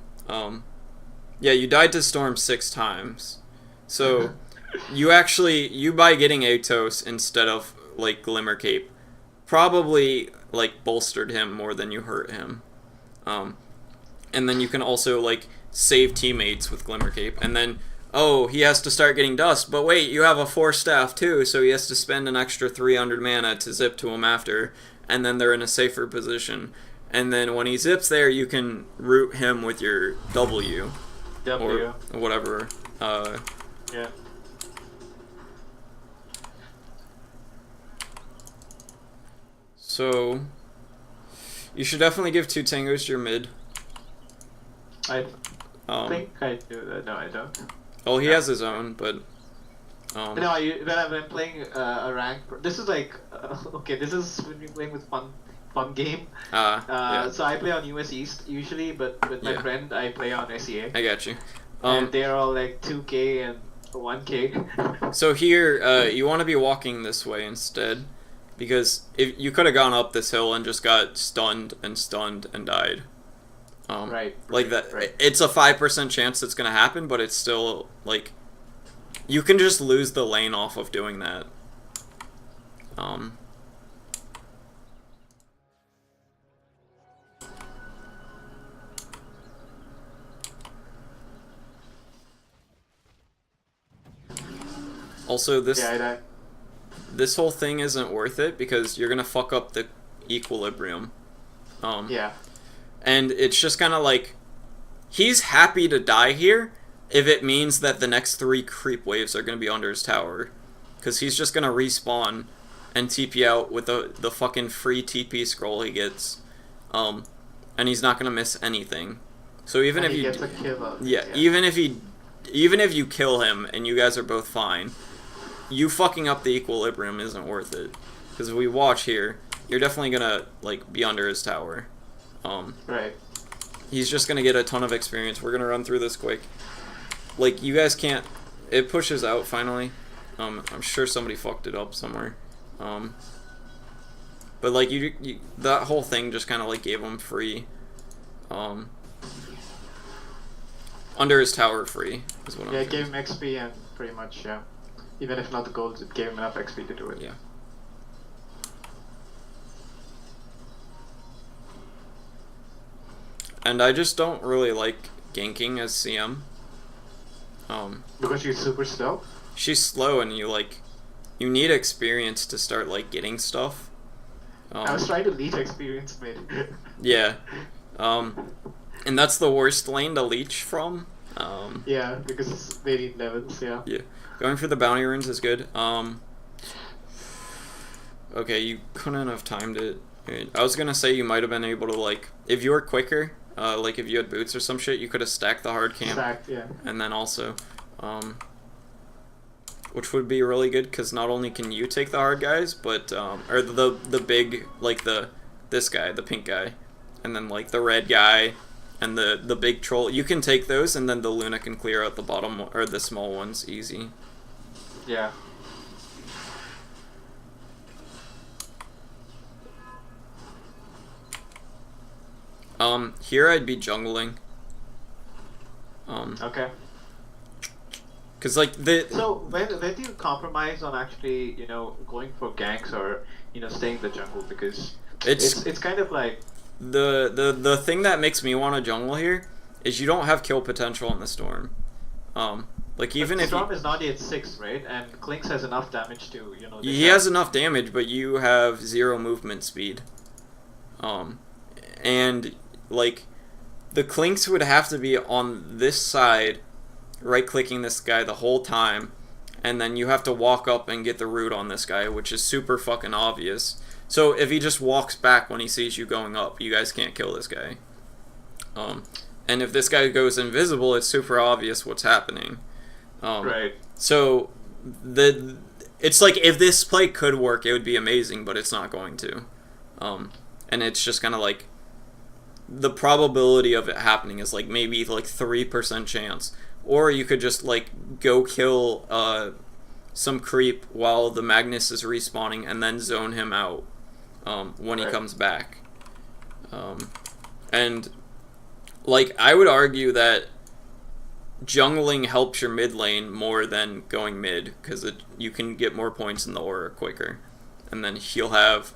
Yeah, you died to Storm 6 times. So you by getting Atos instead of like Glimmer Cape, probably like bolstered him more than you hurt him. And then you can also like save teammates with Glimmer Cape, and then he has to start getting dust. But wait, you have a Force Staff too, so he has to spend an extra 300 mana to zip to him after, and then they're in a safer position. And then when he zips there, you can root him with your W. Or whatever. Yeah. So you should definitely give 2 tangos to your mid. I think I do that. No, I don't. Oh, he has his own, but No, when I'm playing a rank, this is like okay. This is when you're playing with fun game. Yeah. So I play on US East usually, but with my friend I play on SEA. I got you. And they're all like 2K and 1K. So here, you want to be walking this way instead, because if you could have gone up this hill and just got stunned and died. Right. Like that. Right. It's a 5% chance it's gonna happen, but it's still like you can just lose the lane off of doing that. Also, this whole thing isn't worth it because you're gonna fuck up the equilibrium. Yeah. And it's just kind of like he's happy to die here if it means that the next 3 creep waves are gonna be under his tower, because he's just gonna respawn and TP out with the fucking free TP scroll he gets, and he's not gonna miss anything. So even if you even if you kill him and you guys are both fine, you fucking up the equilibrium isn't worth it. Because if we watch here, you're definitely gonna like be under his tower. Right. He's just gonna get a ton of experience. We're gonna run through this quick. Like you guys can't. It pushes out finally. I'm sure somebody fucked it up somewhere. But like you that whole thing just kind of like gave him free. Under his tower free is what I'm saying. Yeah, it gave him XP and pretty much even if not the gold, it gave him enough XP to do it. Yeah. And I just don't really like ganking as CM. Because she's super slow? She's slow and you need experience to start like getting stuff. I was trying to leech experience mid. Yeah. And that's the worst lane to leech from. Yeah, because they need levels, yeah. Yeah. Going for the bounty runes is good. Okay, you couldn't have timed it. I was gonna say you might have been able to like, if you were quicker, like if you had boots or some shit, you could have stacked the hard camp. Stacked, yeah. And then also, which would be really good because not only can you take the hard guys, but or the big like this guy, the pink guy, and then like the red guy, and the big troll. You can take those, and then the Luna can clear out the bottom or the small ones easy. Yeah. Here I'd be jungling. Okay. Because like So when do you compromise on actually going for ganks or staying in the jungle, because it's kind of like the thing that makes me want to jungle here is you don't have kill potential in the storm. Like even if Storm is not yet 6, right? And Clinks has enough damage to he has enough damage, but you have 0 movement speed. And like the Clinks would have to be on this side, right clicking this guy the whole time, and then you have to walk up and get the root on this guy, which is super fucking obvious. So if he just walks back when he sees you going up, you guys can't kill this guy. And if this guy goes invisible, it's super obvious what's happening. Right. So it's like if this play could work, it would be amazing, but it's not going to. And it's just kind of like the probability of it happening is like maybe like 3% chance. Or you could just like go kill some creep while the Magnus is respawning and then zone him out when he comes back. And like I would argue that jungling helps your mid lane more than going mid, because you can get more points in the aura quicker, and then he'll have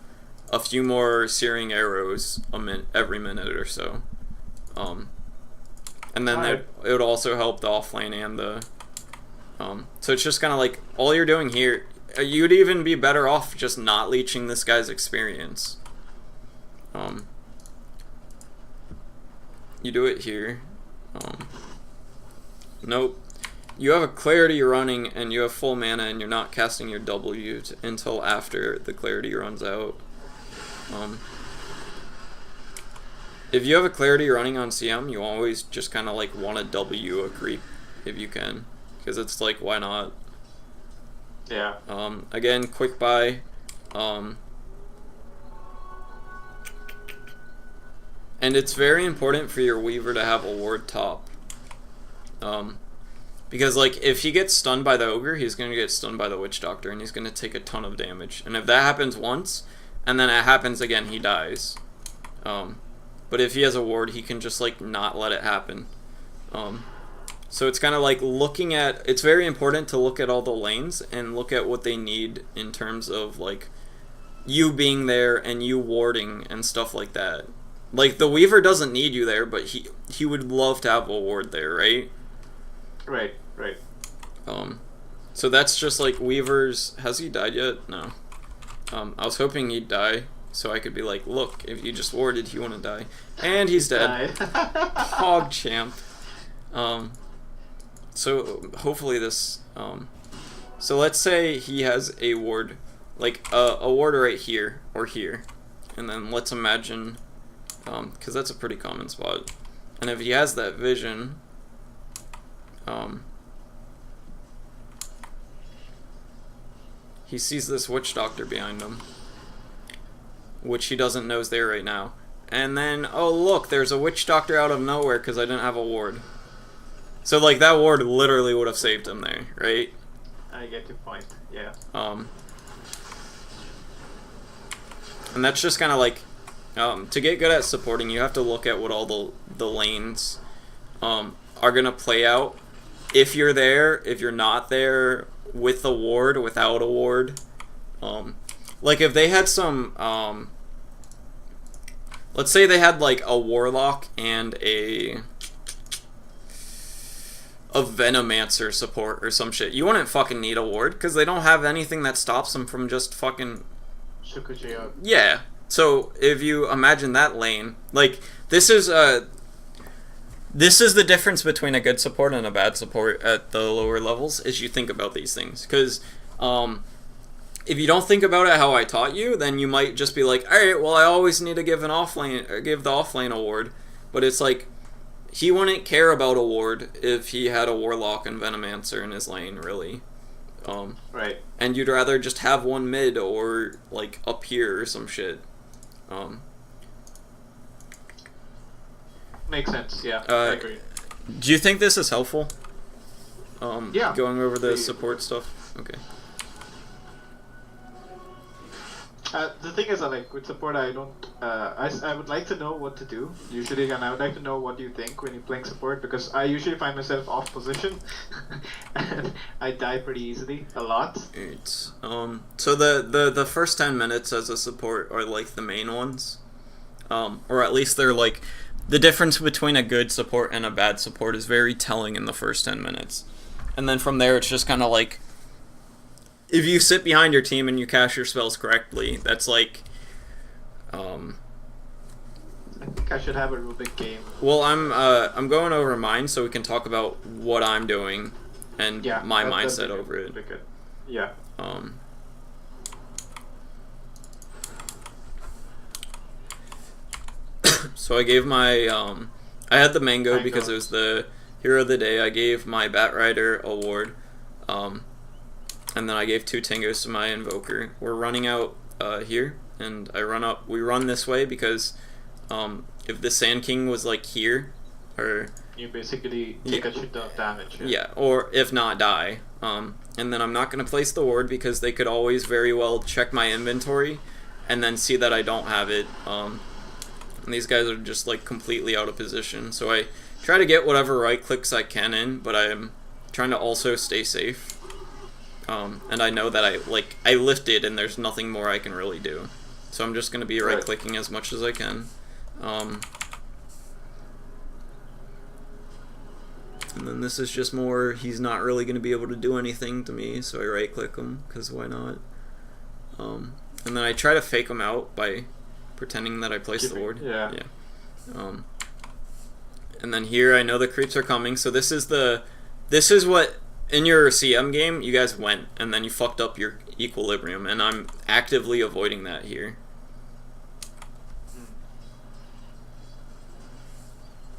a few more searing arrows every minute or so. And then it would also help the off lane and the so it's just kind of like all you're doing here. You'd even be better off just not leeching this guy's experience. You do it here. Nope. You have a clarity running and you have full mana and you're not casting your W until after the clarity runs out. If you have a clarity running on CM, you always just kind of like want to W a creep if you can, because it's like, why not? Yeah. Again, quick buy. And it's very important for your Weaver to have a ward top. Because like if he gets stunned by the ogre, he's gonna get stunned by the witch doctor, and he's gonna take a ton of damage. And if that happens once, and then it happens again, he dies. But if he has a ward, he can just like not let it happen. So it's kind of like looking at. It's very important to look at all the lanes and look at what they need in terms of like you being there and you warding and stuff like that. Like the Weaver doesn't need you there, but he would love to have a ward there, right? Right. So that's just like Weaver's. Has he died yet? No. I was hoping he'd die, so I could be like, look, if you just warded, he wouldn't die. And he's dead. Hog champ. So hopefully this. So let's say he has a ward, like a ward right here or here, and then let's imagine, because that's a pretty common spot, and if he has that vision. He sees this witch doctor behind him, which he doesn't know is there right now. And then, oh look, there's a witch doctor out of nowhere because I didn't have a ward. So like that ward literally would have saved him there, right? I get your point. Yeah. And that's just kind of like, to get good at supporting, you have to look at what all the lanes are gonna play out. If you're there, if you're not there, with a ward, without a ward. Like if they had some, let's say they had like a warlock and a venomancer support or some shit. You wouldn't fucking need a ward because they don't have anything that stops them from just fucking. Yeah. So if you imagine that lane, like this is the difference between a good support and a bad support at the lower levels, is you think about these things. Because if you don't think about it how I taught you, then you might just be like, alright, well I always need to give the offlane a ward. But it's like, he wouldn't care about a ward if he had a warlock and venomancer in his lane, really. Right. And you'd rather just have one mid or like up here or some shit. Makes sense, yeah. I agree. Do you think this is helpful? Yeah. Going over the support stuff? Okay. The thing is that like with support I don't I would like to know what to do usually, and I would like to know what you think when you're playing support, because I usually find myself off position, and I die pretty easily a lot. It's, so the first 10 minutes as a support are like the main ones, or at least they're like the difference between a good support and a bad support is very telling in the first 10 minutes, and then from there it's just kind of like if you sit behind your team and you cast your spells correctly, that's like. I think I should have a rubick game. Well, I'm going over mine so we can talk about what I'm doing and my mindset over it. Good. Yeah. So I gave my I had the mango because it was the hero of the day. I gave my Bat Rider a ward, and then I gave 2 Tingos to my invoker. We're running out here, and I run up. We run this way because if the Sand King was like here, or you basically take a shit ton of damage. Yeah, or if not, die. And then I'm not going to place the ward because they could always very well check my inventory and then see that I don't have it. And these guys are just like completely out of position. So I try to get whatever right clicks I can in, but I'm trying to also stay safe. And I know that I lifted and there's nothing more I can really do. So I'm just going to be right clicking as much as I can. And then this is just more, he's not really going to be able to do anything to me, so I right click him, because why not? And then I try to fake him out by pretending that I placed the ward. Yeah. And then here I know the creeps are coming, so this is what, in your CM game, you guys went, and then you fucked up your equilibrium, and I'm actively avoiding that here.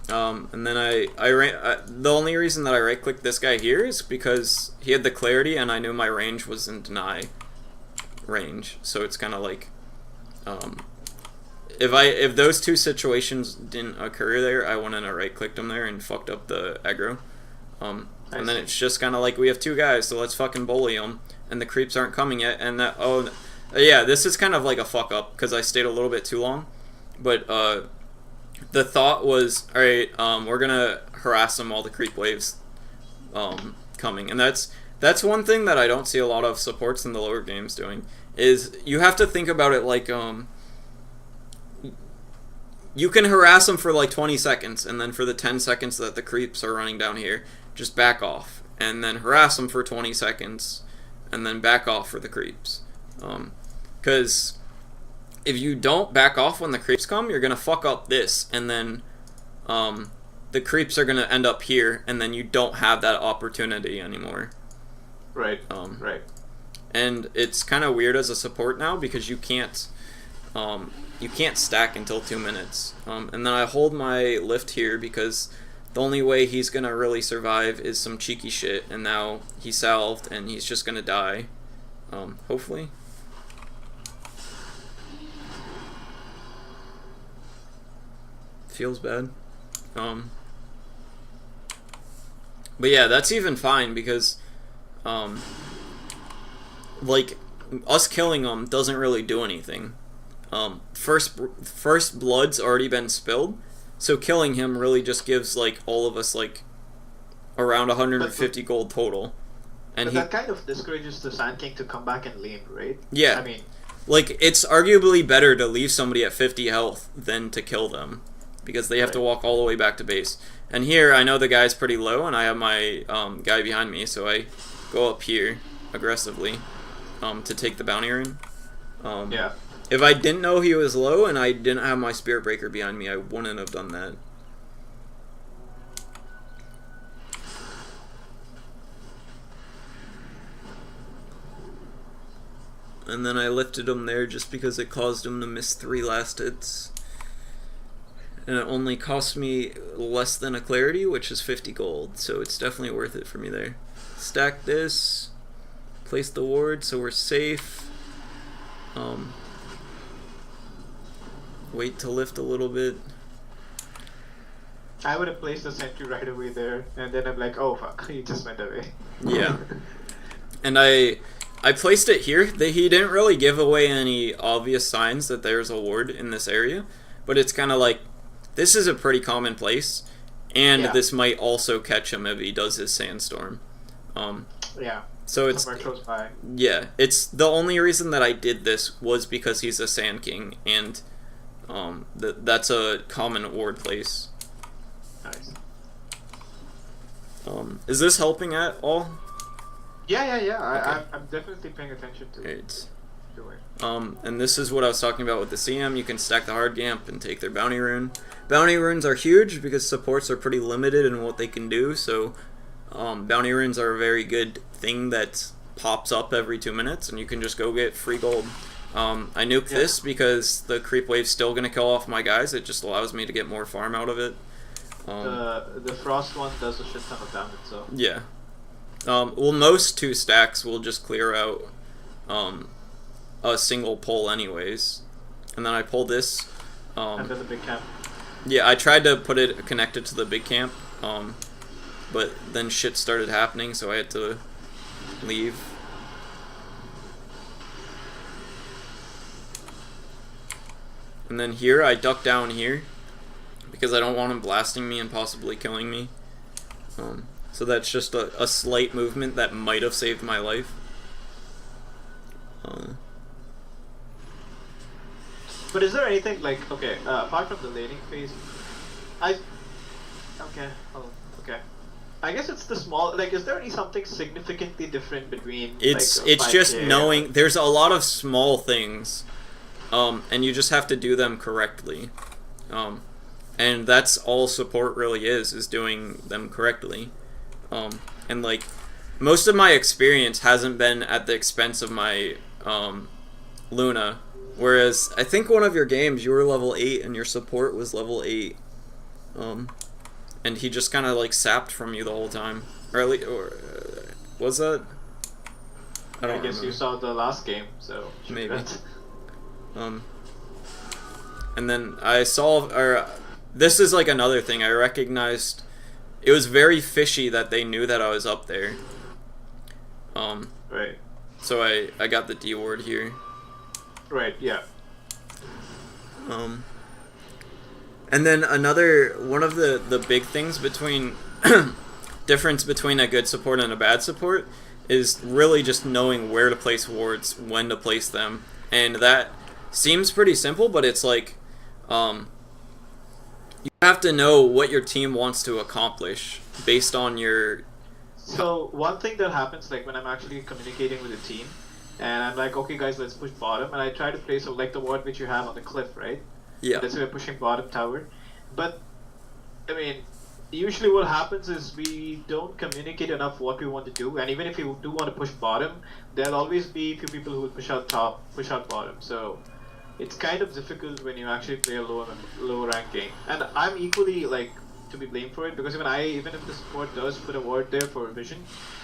And then the only reason that I right-clicked this guy here is because he had the clarity and I knew my range was in deny range. So it's kind of like, if those 2 situations didn't occur there, I went in and right-clicked him there and fucked up the aggro. And then it's just kind of like, we have 2 guys, so let's fucking bully them. And the creeps aren't coming yet, and yeah, this is kind of like a fuck-up, because I stayed a little bit too long. But, the thought was, alright, we're gonna harass them while the creep waves coming. And that's one thing that I don't see a lot of supports in the lower games doing, is you have to think about it like, you can harass them for like 20 seconds, and then for the 10 seconds that the creeps are running down here, just back off. And then harass them for 20 seconds, and then back off for the creeps. Because if you don't back off when the creeps come, you're going to fuck up this, and then the creeps are going to end up here, and then you don't have that opportunity anymore. Right, right. And it's kind of weird as a support now, because you can't stack until 2 minutes. And then I hold my lift here, because the only way he's going to really survive is some cheeky shit, and now he's salved, and he's just going to die. Hopefully. Feels bad. But yeah, that's even fine, because like us killing them doesn't really do anything. First blood's already been spilled, so killing him really just gives like all of us like around 150 gold total. And that kind of discourages the Sand King to come back and lean, right? Yeah. I mean, like, it's arguably better to leave somebody at 50 health than to kill them, because they have to walk all the way back to base. And here, I know the guy's pretty low, and I have my guy behind me, so I go up here aggressively to take the bounty ring. yeah. If I didn't know he was low and I didn't have my Spirit Breaker behind me, I wouldn't have done that. And then I lifted him there just because it caused him to miss 3 last hits. And it only cost me less than a clarity, which is 50 gold, so it's definitely worth it for me there. Stack this, place the ward so we're safe. Wait to lift a little bit. I would have placed the sentry right away there, and then I'm like, oh fuck, he just went away. Yeah. And I I placed it here. He didn't really give away any obvious signs that there's a ward in this area, but it's kind of like, this is a pretty common place, and this might also catch him if he does his sandstorm. Yeah. So it's close by. Yeah, it's the only reason that I did this was because he's a Sand King, and that's a common ward place. Nice. Is this helping at all? Yeah. Okay. I'm definitely paying attention to it. And this is what I was talking about with the CM. You can stack the hard gamp and take their bounty rune. Bounty runes are huge because supports are pretty limited in what they can do, so bounty runes are a very good thing that pops up every 2 minutes, and you can just go get free gold. I nuke this because the creep wave's still going to kill off my guys. It just allows me to get more farm out of it. The frost one does a shit ton of damage, so... Yeah. Well, most 2 stacks will just clear out a single pull anyways. And then I pull this. And then the big camp. Yeah, I tried to put it connected to the big camp, but then shit started happening, so I had to leave. And then here, I duck down here, because I don't want him blasting me and possibly killing me. So that's just a slight movement that might have saved my life. But is there anything like, okay, apart from the laning phase, okay. I guess it's the small, like, is there any something significantly different between, it's like, just knowing, there's a lot of small things, and you just have to do them correctly. And that's all support really is doing them correctly. And like, most of my experience hasn't been at the expense of my Luna, whereas I think one of your games you were level 8 and your support was level 8, and he just kind of like sapped from you the whole time. Or at least, was that? I guess remember. You saw the last game, so maybe. And then I saw, or this is like another thing I recognized. It was very fishy that they knew that I was up there. Right. So I got the D ward here. Right, yeah. And then one of the big things between difference between a good support and a bad support is really just knowing where to place wards, when to place them, and that seems pretty simple, but it's like you have to know what your team wants to accomplish based on your... So one thing that happens, like when I'm actually communicating with the team, and I'm like, okay guys, let's push bottom, and I try to place like the ward which you have on the cliff, right? Yeah. Let's say we're pushing bottom tower. But, I mean, usually what happens is we don't communicate enough what we want to do, and even if you do want to push bottom, there'll always be a few people who will push out top, push out bottom. So it's kind of difficult when you actually play a lower rank game. And I'm equally like to be blamed for it, because even if the support does put a ward there for vision,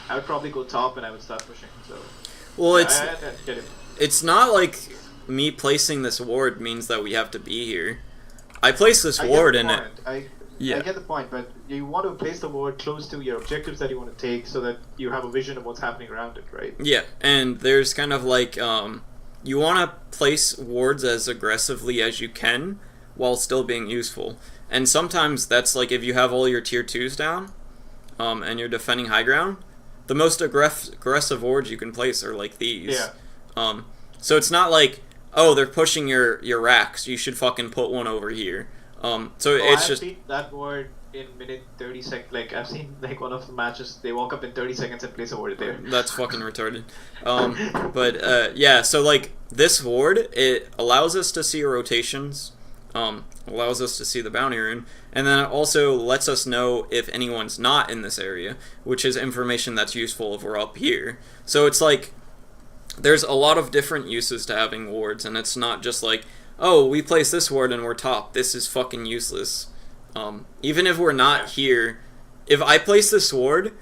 I would probably go top and I would start pushing. So well, I get it. It's not like me placing this ward means that we have to be here. I place this ward and I get the point, but you want to place the ward close to your objectives that you want to take so that you have a vision of what's happening around it, right? Yeah, and there's kind of like you want to place wards as aggressively as you can while still being useful. And sometimes that's like if you have all your tier 2s down and you're defending high ground, the most aggressive wards you can place are like these. Yeah. So it's not like, oh, they're pushing your racks, you should fucking put one over here. It's just... I've seen that ward in minute 30 seconds. Like, I've seen like one of the matches, they walk up in 30 seconds and place a ward there. That's fucking retarded. Yeah, so like this ward, it allows us to see rotations, allows us to see the bounty rune, and then it also lets us know if anyone's not in this area, which is information that's useful if we're up here. So it's like, there's a lot of different uses to having wards, and it's not just like, oh, we place this ward and we're top. This is fucking useless. Even if we're not here, if I place this ward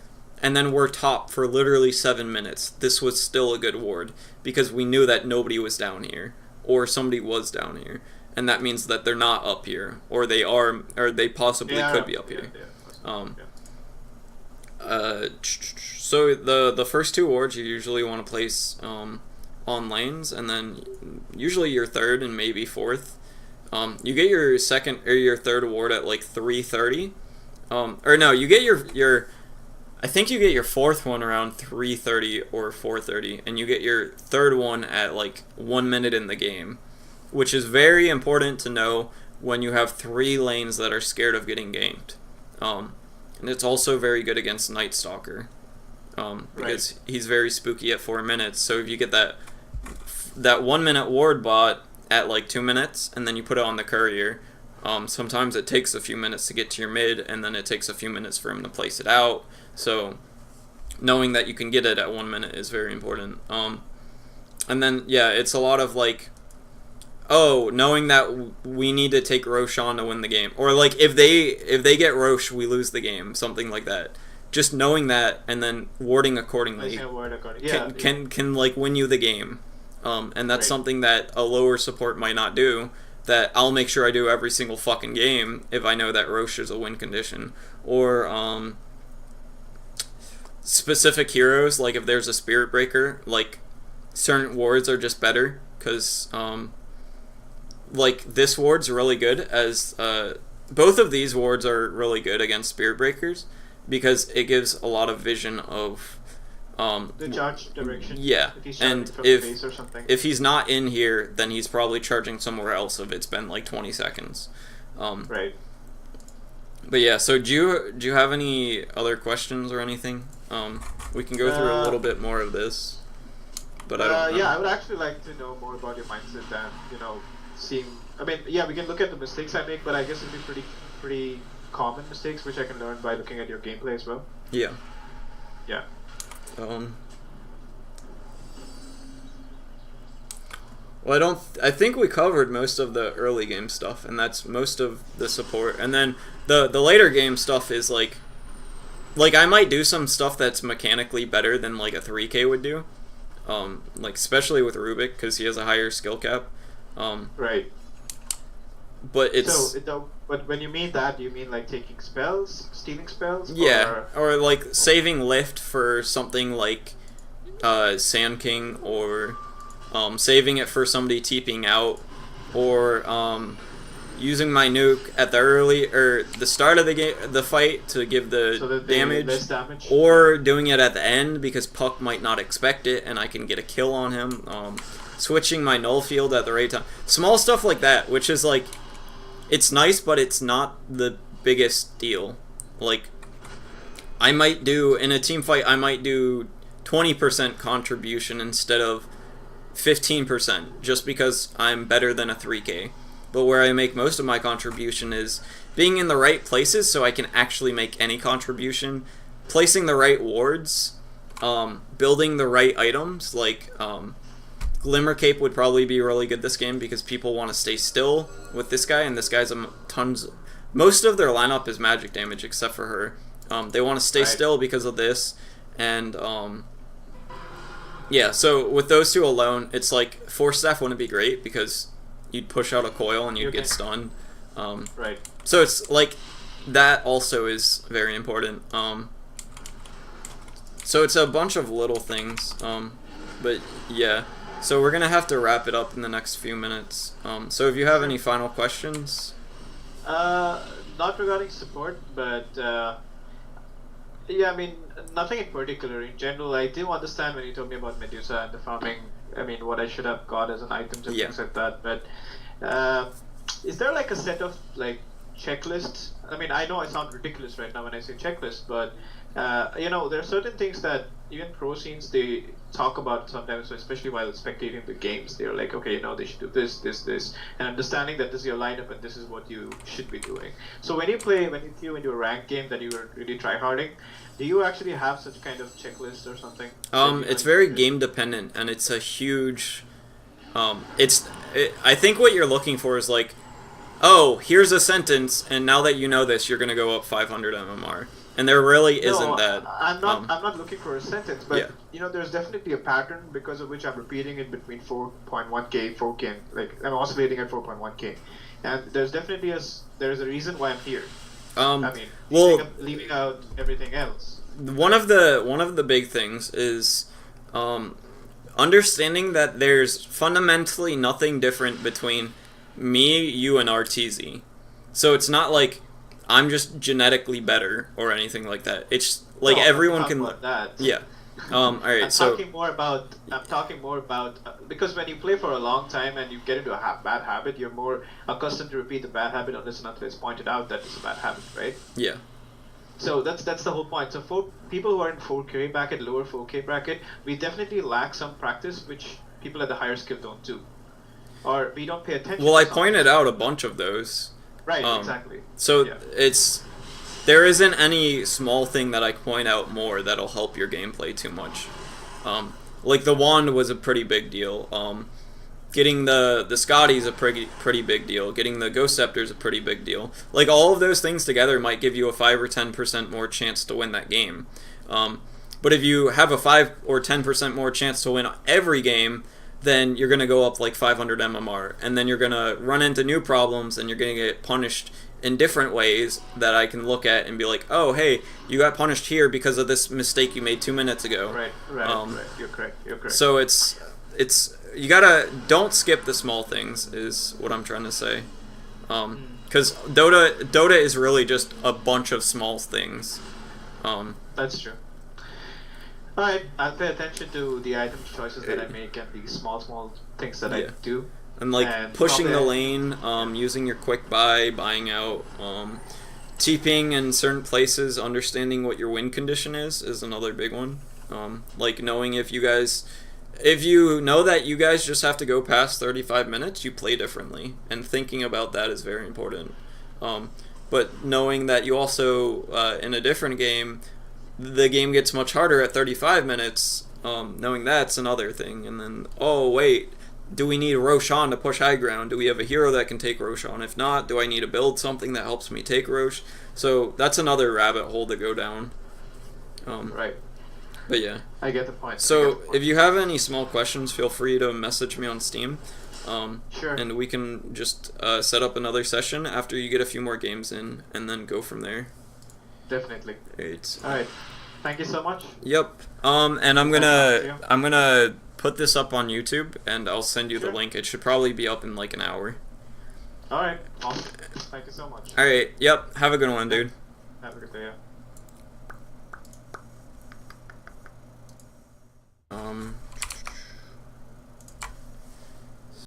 and then we're top for literally 7 minutes, this was still a good ward because we knew that nobody was down here or somebody was down here, and that means that they're not up here, or they are, or they possibly could be up here. So the first two wards you usually want to place on lanes, and then usually your third and maybe fourth. You get your second or your third ward at like 3:30. Or no, you get your I think you get your fourth one around 3:30 or 4:30, and you get your third one at like 1 minute in the game, which is very important to know when you have three lanes that are scared of getting ganked. And it's also very good against Night Stalker, because he's very spooky at 4 minutes. So if you get that 1 minute ward bot at like 2 minutes, and then you put it on the courier, sometimes it takes a few minutes to get to your mid, and then it takes a few minutes for him to place it out. So knowing that you can get it at 1 minute is very important. And then yeah, it's a lot of like, knowing that we need to take Roche on to win the game, or like if they get Roche, we lose the game, something like that. Just knowing that and then warding accordingly can like win you the game. And that's something that a lower support might not do. That I'll make sure I do every single fucking game if I know that Roche is a win condition. Or specific heroes, like if there's a Spirit Breaker, like certain wards are just better because like this ward's really good as both of these wards are really good against Spirit Breakers because it gives a lot of vision of the charge direction. Yeah, if he's and from the base or something. if he's not in here, then he's probably charging somewhere else if it's been like 20 seconds. Right. But yeah, so do you have any other questions or anything? We can go through a little bit more of this, but I don't know. Yeah, I would actually like to know more about your mindset than seeing. I mean, yeah, we can look at the mistakes I make, but I guess it'd be pretty common mistakes which I can learn by looking at your gameplay as well. Yeah. Yeah. Well, I think we covered most of the early game stuff, and that's most of the support. And then the later game stuff is like I might do some stuff that's mechanically better than like a 3K would do. Like especially with Rubick because he has a higher skill cap. Right. But it's but when you mean that, do you mean like taking spells, stealing spells? Yeah, or like saving lift for something like Sand King, or saving it for somebody TPing out, or using my nuke at the start of the fight to give the less damage, or doing it at the end because Puck might not expect it and I can get a kill on him. Switching my null field at the right time, small stuff like that, which is like, it's nice, but it's not the biggest deal. Like, I might do in a team fight, I might do 20% contribution instead of 15%, just because I'm better than a 3K. But where I make most of my contribution is being in the right places so I can actually make any contribution, placing the right wards, building the right items, like Glimmer Cape would probably be really good this game because people want to stay still with this guy, and this guy's most of their lineup is magic damage except for her. They want to stay still because of this, and yeah, so with those two alone, it's like Force Staff wouldn't be great because you'd push out a coil and you'd get stunned. Right. So it's like that also is very important. So it's a bunch of little things, but yeah. So we're gonna have to wrap it up in the next few minutes. So if you have any final questions, not regarding support, but yeah, I mean nothing in particular. In general, I do understand when you told me about Medusa and the farming. I mean, what I should have got as an items and things like that. But is there like a set of like checklists? I mean, I know I sound ridiculous right now when I say checklist, but there are certain things that even pro scenes they talk about sometimes, especially while spectating the games. They're like, okay, they should do this, and understanding that this is your lineup and this is what you should be doing. So when you queue into a ranked game that you are really tryharding, do you actually have such kind of checklist or something? It's very game dependent, and it's a huge. I think what you're looking for is like, here's a sentence, and now that you know this, you're gonna go up 500 MMR. And there really isn't that. I'm not looking for a sentence, but there's definitely a pattern because of which I'm repeating it between 4.1k, 4k, like I'm oscillating at 4.1k, and there's definitely there's a reason why I'm here. I mean, leaving out everything else. one of the big things is understanding that there's fundamentally nothing different between me, you, and RTZ. So it's not like I'm just genetically better or anything like that. It's like No, everyone I'm can. talking about that. Yeah. All right. I'm talking more about because when you play for a long time and you get into a bad habit, you're more accustomed to repeat the bad habit unless and until it's pointed out that it's a bad habit, right? Yeah. So that's the whole point. So for people who are in 4K bracket, lower 4K bracket, we definitely lack some practice, which people at the higher skill don't do, or we don't pay attention. Well, I to pointed something. out a bunch of those. Right. Exactly. So Yeah. there isn't any small thing that I point out more that'll help your gameplay too much. Like the wand was a pretty big deal. Getting the Scotty's a pretty big deal. Getting the Ghost Scepter's a pretty big deal. Like all of those things together might give you a 5 or 10% more chance to win that game. But if you have a 5 or 10% more chance to win every game, then you're going to go up like 500 MMR, and then you're going to run into new problems, and you're going to get punished in different ways that I can look at and be like, oh, hey, you got punished here because of this mistake you made 2 minutes ago. Right. You're correct. So it's you gotta don't skip the small things is what I'm trying to say, because Dota is really just a bunch of small things. That's true. Alright, I'll pay attention to the item choices that I make and the small things that I do. And like And pushing the probably- lane, using your quick buy, buying out, TPing in certain places, understanding what your win condition is another big one. Like knowing if you know that you guys just have to go past 35 minutes, you play differently, and thinking about that is very important. But knowing that you also, in a different game, the game gets much harder at 35 minutes, knowing that's another thing. And then, oh wait, do we need Roshan to push high ground? Do we have a hero that can take Roshan? If not, do I need to build something that helps me take Rosh? So that's another rabbit hole to go down. Right. But yeah. I get the point. So if you have any small questions, feel free to message me on Steam. Sure. And we can just set up another session after you get a few more games in, and then go from there. Definitely. Right. Alright. Thank you so much. Yep. And I'm gonna put this up on YouTube, and I'll send you the link. It should probably be up in like an hour. Alright. Awesome. Thank you so much. Alright. Yep. Have a good one, dude. Have a good day. Yeah.